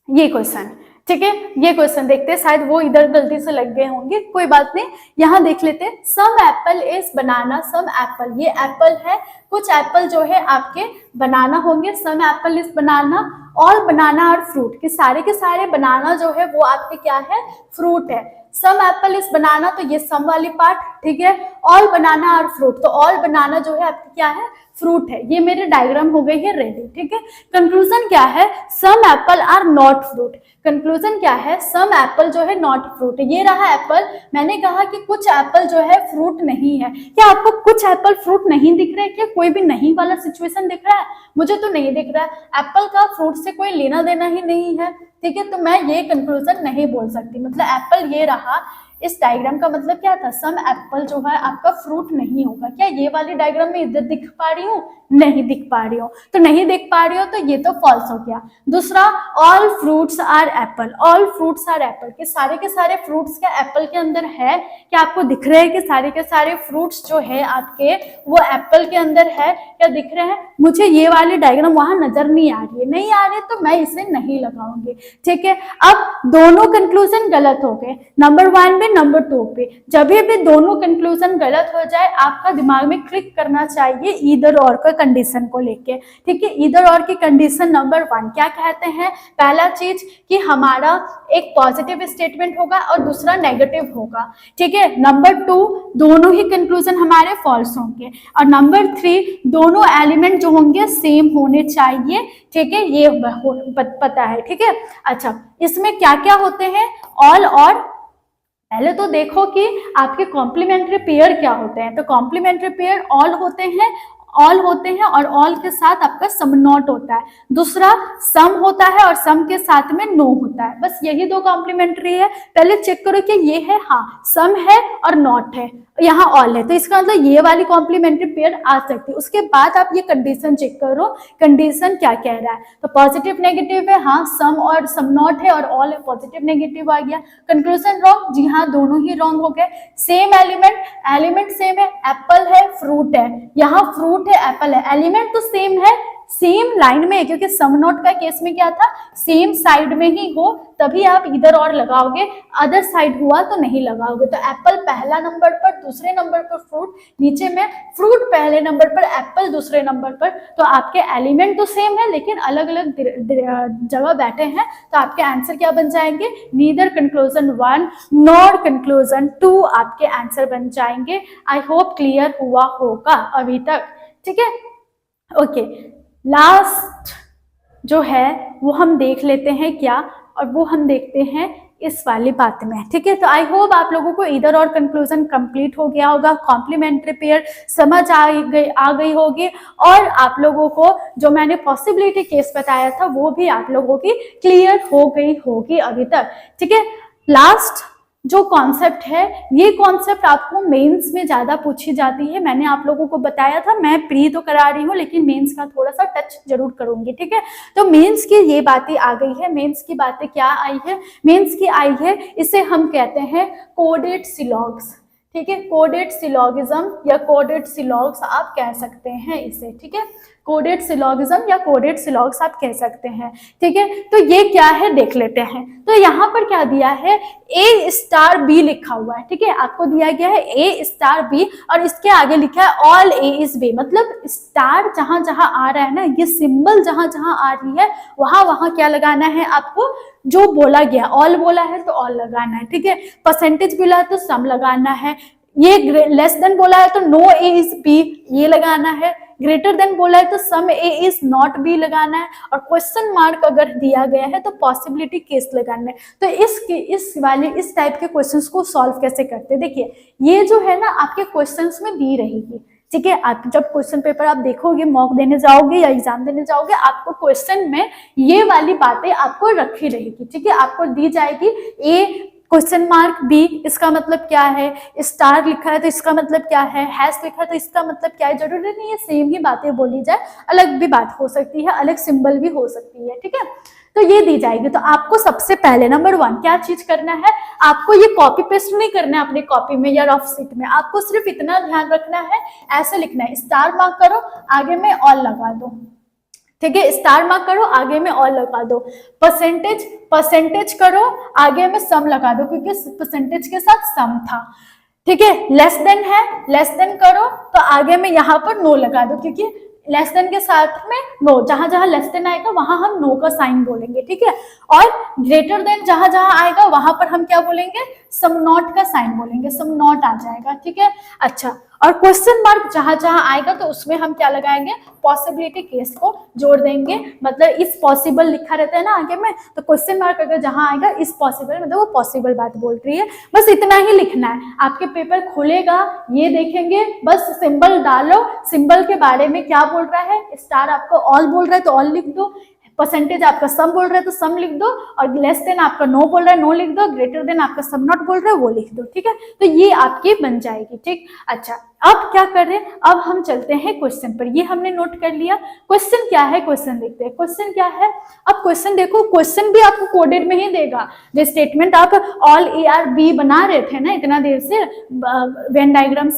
ये क्वेश्चन, ठीक है। ये क्वेश्चन देखते हैं, शायद वो इधर गलती से लग गए होंगे, कोई बात नहीं, यहाँ देख लेते हैं। Some apple is banana, some apple, ये एप्पल है, कुछ एप्पल जो है आपके बनाना होंगे, some apple is banana, all banana और फ्रूट, के सारे बनाना जो है वो आपके क्या है, फ्रूट है। सम एप्पल इज बनाना, तो ये सम वाली पार्ट, ठीक है। ऑल बनाना और फ्रूट, तो ऑल बनाना जो है आपकी क्या है, फ्रूट है। ये मेरे डायग्राम हो गई है रेडी, ठीक है। कंक्लूजन क्या है, some apple are not fruit, conclusion क्या है, सम एप्पल जो है नॉट फ्रूट, ये रहा एप्पल। मैंने कहा कि कुछ एप्पल जो है फ्रूट नहीं है, क्या आपको कुछ एप्पल फ्रूट नहीं दिख रहे, क्या कोई भी नहीं वाला सिचुएशन दिख रहा है, मुझे तो नहीं दिख रहा है। एप्पल का फ्रूट से कोई लेना देना ही नहीं है, ठीक है, तो मैं ये कंक्लूजन नहीं बोल सकती। मतलब एप्पल ये रहा, इस डायग्राम का मतलब क्या था, सम एप्पल जो है आपका फ्रूट नहीं होगा। क्या ये वाली डायग्राम में इधर दिख पा रही हूँ, नहीं दिख पा रही हो, तो नहीं दिख पा रही हो तो ये तो फॉल्स हो गया। दूसरा, all fruits are apple, all fruits are apple, के सारे फ्रूट्स क्या एप्पल के अंदर है, क्या आपको दिख रहे हैं कि सारे के सारे फ्रूट्स जो है आपके वो एप्पल के अंदर है, क्या दिख रहे हैं। मुझे ये वाली डायग्राम वहां नजर नहीं आ रही है, नहीं आ रही तो मैं इसे नहीं लगाऊंगी, ठीक है। अब दोनों कंक्लूजन गलत हो गए, नंबर 1 में पे नंबर 2 पे जब भी दोनों कंक्लूजन गलत हो जाए आपका दिमाग में क्लिक करना चाहिए ईदर और का कंडीशन को लेके, ठीक है। ईदर और की कंडीशन नंबर 1 क्या कहते हैं, पहला चीज कि हमारा एक पॉजिटिव स्टेटमेंट होगा और दूसरा नेगेटिव होगा, ठीक है। नंबर 2 दोनों ही कंक्लूजन हमारे फॉल्स होंगे और नंबर 3 दोनों एलिमेंट जो होंगे सेम होने चाहिए, ठीक है, ये पता है, ठीक है। अच्छा, इसमें क्या क्या होते हैं, ऑल और पहले तो देखो कि आपके कॉम्प्लीमेंट्री पेयर क्या होते हैं, तो कॉम्प्लीमेंट्री पेयर ऑल होते हैं, ऑल होते हैं और ऑल के साथ आपका सम नॉट होता है, दूसरा सम होता है और सम के साथ में नो होता है, बस यही दो कॉम्प्लीमेंट्री है। पहले चेक करो कि ये है, हाँ सम है और नॉट है, यहाँ ऑल है, तो इसका मतलब ये वाली कॉम्प्लीमेंट्री पेयर आ सकती है। उसके बाद आप ये कंडीशन चेक करो, कंडीशन क्या कह रहा है, तो पॉजिटिव नेगेटिव है, हाँ सम और सम नॉट है और ऑल है, पॉजिटिव नेगेटिव आ गया। कंक्लूजन रॉन्ग, जी हाँ दोनों ही रॉन्ग हो गए। सेम एलिमेंट, एलिमेंट सेम है, एप्पल है फ्रूट है, यहाँ फ्रूट है एप्पल है, एलिमेंट तो सेम है, सेम लाइन में है, क्योंकि सम नॉट का केस में क्या था, सेम साइड में ही हो तभी आप इधर और लगाओगे, अदर साइड हुआ तो नहीं लगाओगे। तो एप्पल पहला नंबर पर, दूसरे नंबर पर फ्रूट, नीचे में फ्रूट पहले नंबर पर, एप्पल दूसरे नंबर पर, तो आपके एलिमेंट तो सेम है लेकिन अलग अलग जगह बैठे हैं, तो आपके आंसर क्या बन जाएंगे, नीदर कंक्लूजन 1 नॉर कंक्लूजन 2 आपके आंसर बन जाएंगे। आई होप क्लियर हुआ होगा अभी तक, ठीक है। ओके, लास्ट जो है वो हम देख लेते हैं क्या, और वो हम देखते हैं इस वाली बात में, ठीक है। तो आई होप आप लोगों को इधर और कंक्लूजन कंप्लीट हो गया होगा, कॉम्प्लीमेंट्री पेयर समझ आ गई होगी, और आप लोगों को जो मैंने पॉसिबिलिटी केस बताया था वो भी आप लोगों की क्लियर हो गई होगी अभी तक, ठीक है। लास्ट जो कॉन्सेप्ट है, ये कॉन्सेप्ट आपको मेंस में ज्यादा पूछी जाती है, मैंने आप लोगों को बताया था, मैं प्री तो करा रही हूँ लेकिन मेंस का थोड़ा सा टच जरूर करूंगी, ठीक है। तो मेंस की ये बातें आ गई है, मेंस की बातें क्या आई है, मेंस की आई है, इसे हम कहते हैं कोडेड सिलॉग्स, ठीक है, कोडेड सिलॉगिज्म या कोडेड सिलॉग्स आप कह सकते हैं इसे, ठीक है, कोडेड सिलॉगिज्म या कोडेड सिलॉग्स आप कह सकते हैं, ठीक है। तो ये क्या है देख लेते हैं। तो यहाँ पर क्या दिया है, A स्टार B लिखा हुआ है, ठीक है, आपको दिया गया है A स्टार B और इसके आगे लिखा है ऑल A इज B, मतलब स्टार जहां जहां आ रहा है ना, ये सिंबल जहां जहां आ रही है वहां वहां क्या लगाना है आपको, जो बोला गया, ऑल बोला है तो ऑल लगाना है, ठीक है, परसेंटेज बोला है तो सम लगाना है, ये लेस देन बोला है तो नो A इज B ये लगाना है, ग्रेटर देन बोला है तो सम A इज नॉट B लगाना है, और क्वेश्चन मार्क अगर दिया गया है तो पॉसिबिलिटी केस लगाना है। तो इस टाइप के क्वेश्चंस को सॉल्व कैसे करते हैं, देखिए ये जो है ना आपके क्वेश्चंस में दी रहेगी, ठीक है। आप जब क्वेश्चन पेपर आप देखोगे, मॉक देने जाओगे या एग्जाम देने जाओगे, आपको क्वेश्चन में ये वाली बातें आपको रखी रहेगी, ठीक है, आपको दी जाएगी A क्वेश्चन मार्क B इसका मतलब क्या है, स्टार लिखा है तो इसका मतलब क्या है, हैश लिखा है तो इसका मतलब क्या है, जरूरी नहीं है सेम ही बातें बोली जाए, अलग भी बात हो सकती है, अलग सिंबल भी हो सकती है, ठीक है। तो ये दी जाएगी। तो आपको सबसे पहले नंबर 1 क्या चीज करना है, आपको ये कॉपी पेस्ट नहीं करना है अपने कॉपी में या रफ शीट में, आपको सिर्फ इतना ध्यान रखना है, ऐसे लिखना है, स्टार मार्क करो आगे में ऑल लगा दो, ठीक है, स्टार मार्क करो आगे में ऑल लगा दो, परसेंटेज करो आगे में सम लगा दो क्योंकि परसेंटेज के साथ सम था, ठीक है, लेस देन है, लेस देन करो तो आगे में यहाँ पर नो लगा दो क्योंकि लेस देन के साथ में नो, जहां जहां लेस देन आएगा वहां हम नो का साइन बोलेंगे, ठीक है, और ग्रेटर देन जहां जहां आएगा वहां पर हम क्या बोलेंगे, सम नॉट का साइन बोलेंगे, सम नॉट आ जाएगा, ठीक है। अच्छा, और क्वेश्चन मार्क जहां जहां आएगा तो उसमें हम क्या लगाएंगे, पॉसिबिलिटी केस को जोड़ देंगे, मतलब इस पॉसिबल लिखा रहता है ना आगे में, तो क्वेश्चन मार्क अगर जहां आएगा इस पॉसिबल, मतलब वो पॉसिबल बात बोल रही है, बस इतना ही लिखना है। आपके पेपर खुलेगा, ये देखेंगे, बस सिंबल डालो, सिंबल के बारे में क्या बोल रहा है, स्टार आपको ऑल बोल रहा है तो ऑल लिख दो, परसेंटेज आपका सम बोल रहा है तो सम लिख दो, और लेस देन आपका नो बोल रहा है नो लिख दो, ग्रेटर देन आपका सम नॉट बोल रहा है वो लिख दो, ठीक है। तो ये आपकी बन जाएगी, ठीक। अच्छा, अब क्या कर रहे हैं, अब हम चलते हैं क्वेश्चन पर, ये हमने नोट कर लिया, क्वेश्चन क्या है, क्वेश्चन देखते हैं, क्वेश्चन क्या है। अब क्वेश्चन देखो, क्वेश्चन भी आपको कोडेड में ही देगा, जो स्टेटमेंट आप ऑल AR B बना रहे थे ना इतना देर से वेन डायग्राम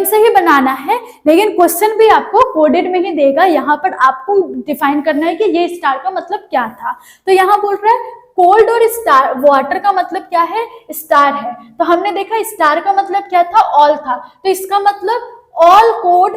से ही बनाना है, लेकिन क्वेश्चन भी आपको कोडेड में ही देगा। यहाँ पर आपको डिफाइन करना है कि ये स्टार का मतलब क्या था। तो यहाँ बोल रहा है कोल्ड और स्टार, वाटर का मतलब क्या है, स्टार है, तो हमने देखा स्टार का मतलब क्या था, ऑल था, तो इसका मतलब ऑल कोल्ड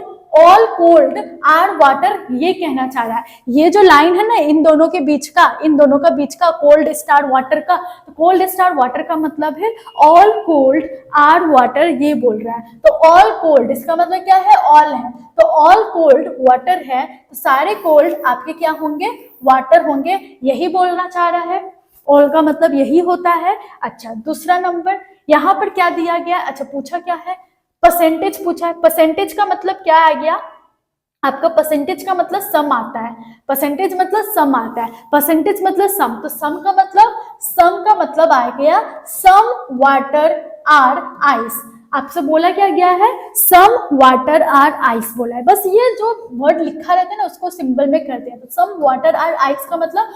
आर वाटर, ये कहना चाह रहा है। ये जो लाइन है ना इन दोनों के बीच का, कोल्ड स्टार वाटर का, तो कोल्ड स्टार वाटर का मतलब है ऑल कोल्ड आर वाटर, ये बोल रहा है। तो ऑल कोल्ड इसका मतलब क्या है, ऑल है, तो ऑल कोल्ड वाटर है, तो सारे कोल्ड आपके क्या होंगे, वाटर होंगे, यही बोलना चाह रहा है। ऑल का मतलब यही होता है। अच्छा, दूसरा नंबर यहाँ पर क्या दिया गया, अच्छा पूछा क्या है, परसेंटेज पूछा है। परसेंटेज का मतलब क्या आ गया आपका, परसेंटेज का मतलब सम आता है, परसेंटेज मतलब सम आता है, परसेंटेज मतलब सम, तो सम का मतलब आ गया सम वाटर आर आइस। आपसे बोला क्या गया है, सम वाटर आर आइस बोला है, बस ये जो वर्ड लिखा रहता है ना उसको सिंबल में कर दिया, तो सम वाटर आर आइस का मतलब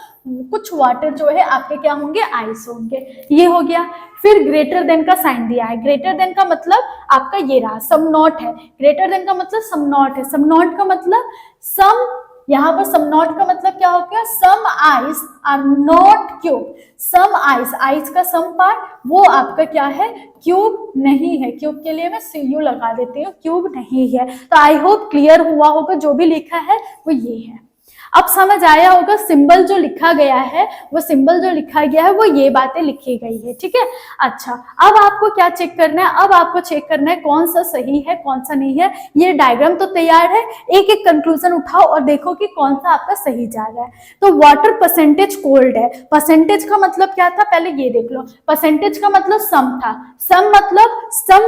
कुछ वाटर जो है आपके क्या होंगे, आइस होंगे, ये हो गया। फिर ग्रेटर देन का साइन दिया है, ग्रेटर देन का मतलब आपका ये रहा, सम नॉट है, ग्रेटर देन का मतलब सम नॉट है, सम नॉट का मतलब सम, यहाँ पर सम नॉट का मतलब क्या हो गया, some ice are not cube, some ice, ice का सम पार्ट वो आपका क्या है, क्यूब नहीं है, क्यूब के लिए मैं CU लगा देती हूँ, क्यूब नहीं है। तो आई होप क्लियर हुआ होगा, जो भी लिखा है वो ये है। अब समझ आया होगा, सिंबल जो लिखा गया है वो सिंबल जो लिखा गया है वो ये बातें लिखी गई है, ठीक है। अच्छा, अब आपको क्या चेक करना है, अब आपको चेक करना है कौन सा सही है कौन सा नहीं है। ये डायग्राम तो तैयार है, एक एक कंक्लूजन उठाओ और देखो कि कौन सा आपका सही जा रहा है। तो वाटर परसेंटेज कोल्ड है, परसेंटेज का मतलब क्या था, पहले ये देख लो, परसेंटेज का मतलब सम था, सम मतलब सम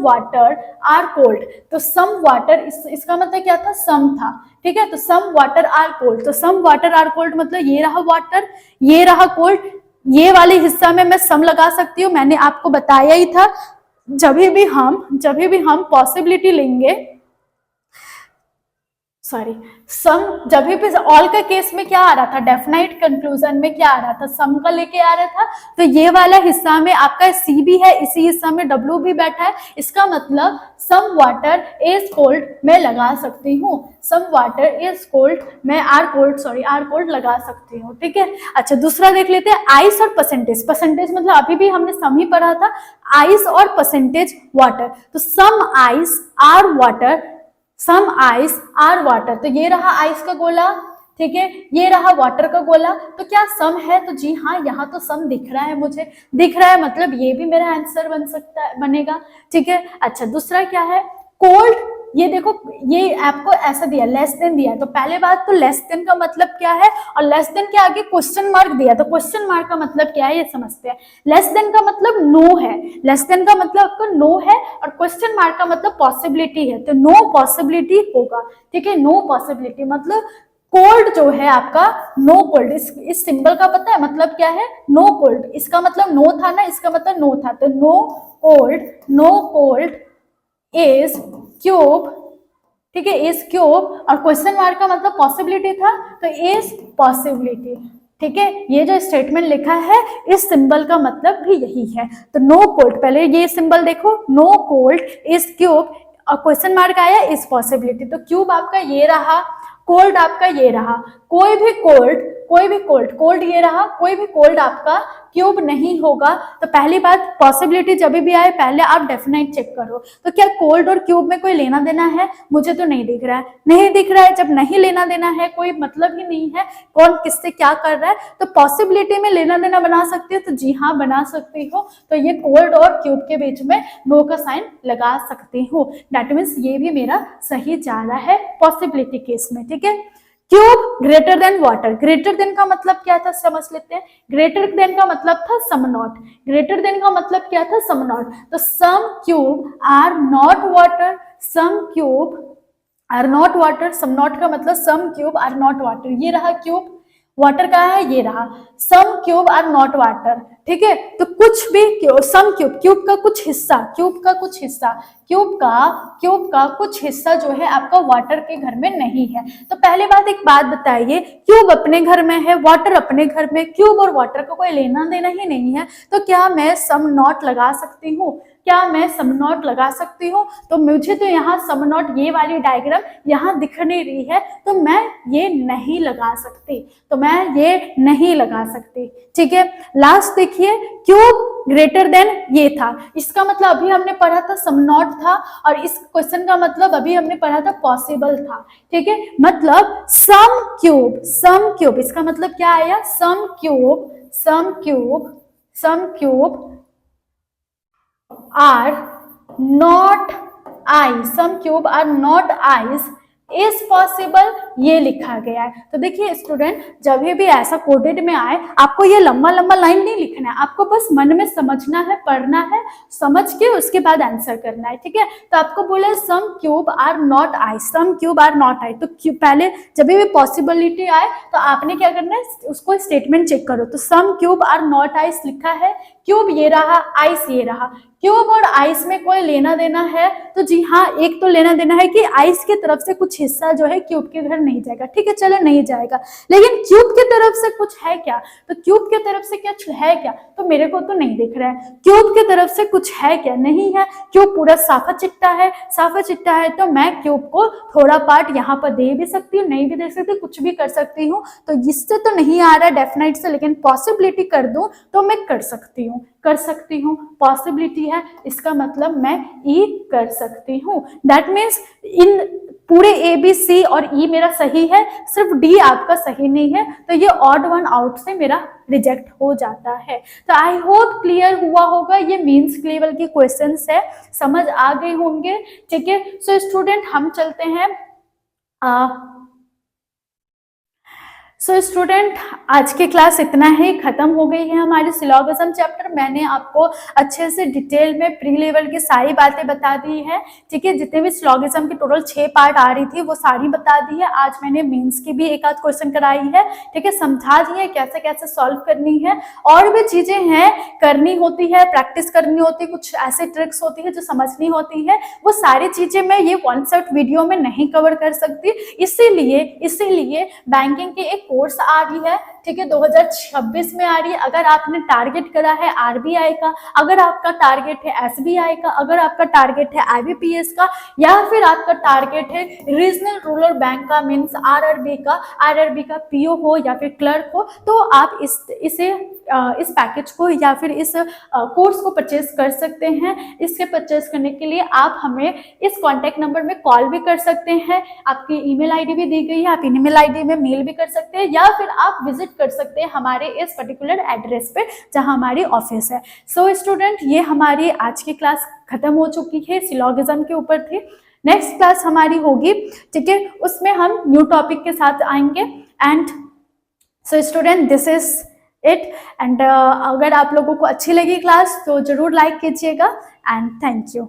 वाटर आर कोल्ड, तो सम वाटर इसका मतलब क्या था, सम था, ठीक है। तो सम वाटर आर कोल्ड, तो सम वाटर आर कोल्ड मतलब ये रहा वाटर, ये रहा कोल्ड, ये वाले हिस्सा में मैं सम लगा सकती हूँ, मैंने आपको बताया ही था। जब भी हम पॉसिबिलिटी लेंगे, सॉरी, सम, जब भी ऑल का केस में क्या आ रहा था, डेफिनाइट कंक्लूजन में क्या आ रहा था, सम का लेके आ रहा था, तो ये वाला हिस्सा में आपका C भी है, इसी हिस्सा में W भी बैठा है, इसका मतलब सम वाटर इज कोल्ड मैं लगा सकती हूँ, सम वाटर इज कोल्ड मैं आर कोल्ड लगा सकती हूँ, ठीक है। अच्छा, दूसरा देख लेते हैं, आइस और परसेंटेज, परसेंटेज मतलब अभी भी हमने सम ही पढ़ा था, आइस और परसेंटेज वाटर, तो some ice are water, some ice are water, तो ये रहा आइस का गोला, ठीक है, ये रहा वाटर का गोला, तो क्या सम है, तो जी हाँ, यहाँ तो सम दिख रहा है, मुझे दिख रहा है, मतलब ये भी मेरा आंसर बन सकता है, बनेगा, ठीक है। अच्छा, दूसरा क्या है, कोल्ड, ये देखो, ये आपको ऐसा दिया, लेस देन दिया, तो पहले बात तो लेस देन का मतलब क्या है, और लेस देन के आगे क्वेश्चन मार्क दिया, तो क्वेश्चन मार्क का मतलब क्या है ये समझते हैं। लेस देन का मतलब नो है, लेस देन का मतलब आपको नो है, और क्वेश्चन मार्क का मतलब पॉसिबिलिटी है, तो नो पॉसिबिलिटी होगा, ठीक है। नो पॉसिबिलिटी मतलब कोल्ड जो है आपका, नो कोल्ड, इस सिंबल का पता है मतलब क्या है, नो कोल्ड, इसका मतलब नो था ना, इसका मतलब नो था, तो नो कोल्ड इज क्यूब, ठीक है, इज क्यूब, और क्वेश्चन मार्क का मतलब पॉसिबिलिटी था, तो इज पॉसिबिलिटी, ठीक है। ये जो स्टेटमेंट लिखा है इस सिंबल का मतलब भी यही है। तो नो कोल्ड, पहले ये सिंबल देखो, नो कोल्ड इज क्यूब, और क्वेश्चन मार्क आया इज पॉसिबिलिटी, तो क्यूब आपका ये रहा, कोल्ड आपका ये रहा, कोई भी कोल्ड ये रहा, कोई भी कोल्ड आपका क्यूब नहीं होगा। तो पहली बात, पॉसिबिलिटी जब भी आए पहले आप डेफिनेट चेक करो, तो क्या कोल्ड और क्यूब में कोई लेना देना है, मुझे तो नहीं दिख रहा है, नहीं दिख रहा है, जब नहीं लेना देना है, कोई मतलब ही नहीं है कौन किससे क्या कर रहा है, तो पॉसिबिलिटी में लेना देना बना सकती हो, तो जी हाँ बना सकती हो, तो ये कोल्ड और क्यूब के बीच में नो का साइन लगा सकती हूँ, दैट मीन्स ये भी मेरा सही जा रहा है पॉसिबिलिटी केस में, ठीक है। Cube greater than water, greater than का मतलब क्या था समझ लेते हैं, ग्रेटर देन का मतलब था सम नॉट, ग्रेटर देन का मतलब क्या था, सम नॉट, तो some cube are not water, some cube are not water, some not का मतलब some cube are not water, ये रहा क्यूब, वाटर का है ये रहा, some cube are not water, ठीक है। तो कुछ भी सम क्यूब, क्यूब का कुछ हिस्सा, क्यूब का कुछ हिस्सा जो है आपका वाटर के घर में नहीं है। तो पहले बात, एक बात बताइए, क्यूब अपने घर में है, वाटर अपने घर में, क्यूब और वाटर का कोई लेना देना ही नहीं है, तो क्या मैं सम नॉट लगा सकती हूँ, क्या मैं सम नॉट लगा सकती हूँ? तो मुझे तो यहाँ सम नॉट, ये वाली डायग्राम यहाँ दिख नहीं रही है, तो मैं ये नहीं लगा सकती, तो मैं ये नहीं लगा सकती। ठीक है, लास्ट देखिए, क्यूब ग्रेटर देन ये था, इसका मतलब अभी हमने पढ़ा था सम नॉट था, और इस क्वेश्चन का मतलब अभी हमने पढ़ा था पॉसिबल था। ठीक है, मतलब सम क्यूब, इसका मतलब क्या आया? Some cube are not eye, some cube are not eyes is possible, ये लिखा गया है। तो देखिए स्टूडेंट, जब भी ऐसा कोडेड में आए, आपको ये लंबा लंबा लाइन नहीं लिखना है, आपको बस मन में समझना है, पढ़ना है, समझ के उसके बाद आंसर करना है। ठीक है, तो आपको बोले some cube are not eye, some cube are not eye, तो पहले जब भी पॉसिबिलिटी आए तो आपने क्या करना है, उसको स्टेटमेंट चेक करो। तो some cube are not ice लिखा है, क्यूब ये रहा, आइस ये रहा, क्यूब और आइस में कोई लेना देना है? तो जी हाँ, एक तो लेना देना है कि आइस की तरफ से कुछ हिस्सा जो है क्यूब के घर नहीं जाएगा। ठीक है, चलो नहीं जाएगा, लेकिन क्यूब की तरफ से कुछ है क्या? तो क्यूब की तरफ से क्या है क्या? तो मेरे को तो नहीं दिख रहा है, क्यूब की तरफ से कुछ है क्या? नहीं है, क्यूब पूरा साफा चिट्टा है, साफा चिट्टा है, तो मैं क्यूब को थोड़ा पार्ट यहाँ पर दे भी सकती हूँ, नहीं भी दे सकती, कुछ भी कर सकती हूँ। तो इससे तो नहीं आ रहा है डेफिनेट से, लेकिन पॉसिबिलिटी कर दूं तो मैं कर सकती हूँ, पॉसिबिलिटी है, इसका मतलब मैं ई कर सकती हूँ। दैट मीन्स इन पूरे ए बी सी और ई मेरा सही है, सिर्फ डी आपका सही नहीं है, तो ये ऑड वन आउट से मेरा रिजेक्ट हो जाता है। तो आई होप क्लियर हुआ होगा, ये मीन्स लेवल की क्वेश्चंस है, समझ आ गए होंगे। ठीक है, सो स्टूडेंट हम चलते हैं सो स्टूडेंट, आज की क्लास इतना ही, खत्म हो गई है हमारी सिलोगिज्म चैप्टर। मैंने आपको अच्छे से डिटेल में प्री लेवल की सारी बातें बता दी है। ठीक है, जितने भी सिलोगिज्म की टोटल 6 पार्ट आ रही थी वो सारी बता दी है। आज मैंने मीन्स की भी एक आध क्वेश्चन कराई है। ठीक है, समझा दी है कैसे कैसे सॉल्व करनी है, और भी चीजें हैं करनी होती है, प्रैक्टिस करनी होती है, कुछ ऐसे ट्रिक्स होती है जो समझनी होती है, वो सारी चीजें मैं ये कॉन्सेप्ट वीडियो में नहीं कवर कर सकती। इसीलिए बैंकिंग की एक कोर्स आ रही है। ठीक है, 2026 में आ रही है। अगर आपने टारगेट करा है आरबीआई का, अगर आपका टारगेट है एसबीआई का, अगर आपका टारगेट है आईबीपीएस का, या फिर आपका टारगेट है रीजनल रूरल बैंक का, मीन्स आरआरबी का पीओ हो या फिर क्लर्क हो, तो आप इस पैकेज को या फिर इस कोर्स को परचेज कर सकते हैं। इसके परचेज करने के लिए आप हमें इस कॉन्टैक्ट नंबर में कॉल भी कर सकते हैं, आपकी ईमेल आईडी भी दी गई है, आप ईमेल आईडी में मेल भी कर सकते हैं, या फिर आप विजिट कर सकते हैं हमारे इस पर्टिकुलर एड्रेस पे जहां हमारी ऑफिस है। सो स्टूडेंट, ये हमारी आज की क्लास खत्म हो चुकी है, सिलोगिज्म के ऊपर थी। नेक्स्ट क्लास हमारी होगी, ठीक है, उसमें हम न्यू टॉपिक के साथ आएंगे। And so student, this is it. And अगर आप लोगों को अच्छी लगी क्लास तो जरूर लाइक कीजिएगा, एंड थैंक यू।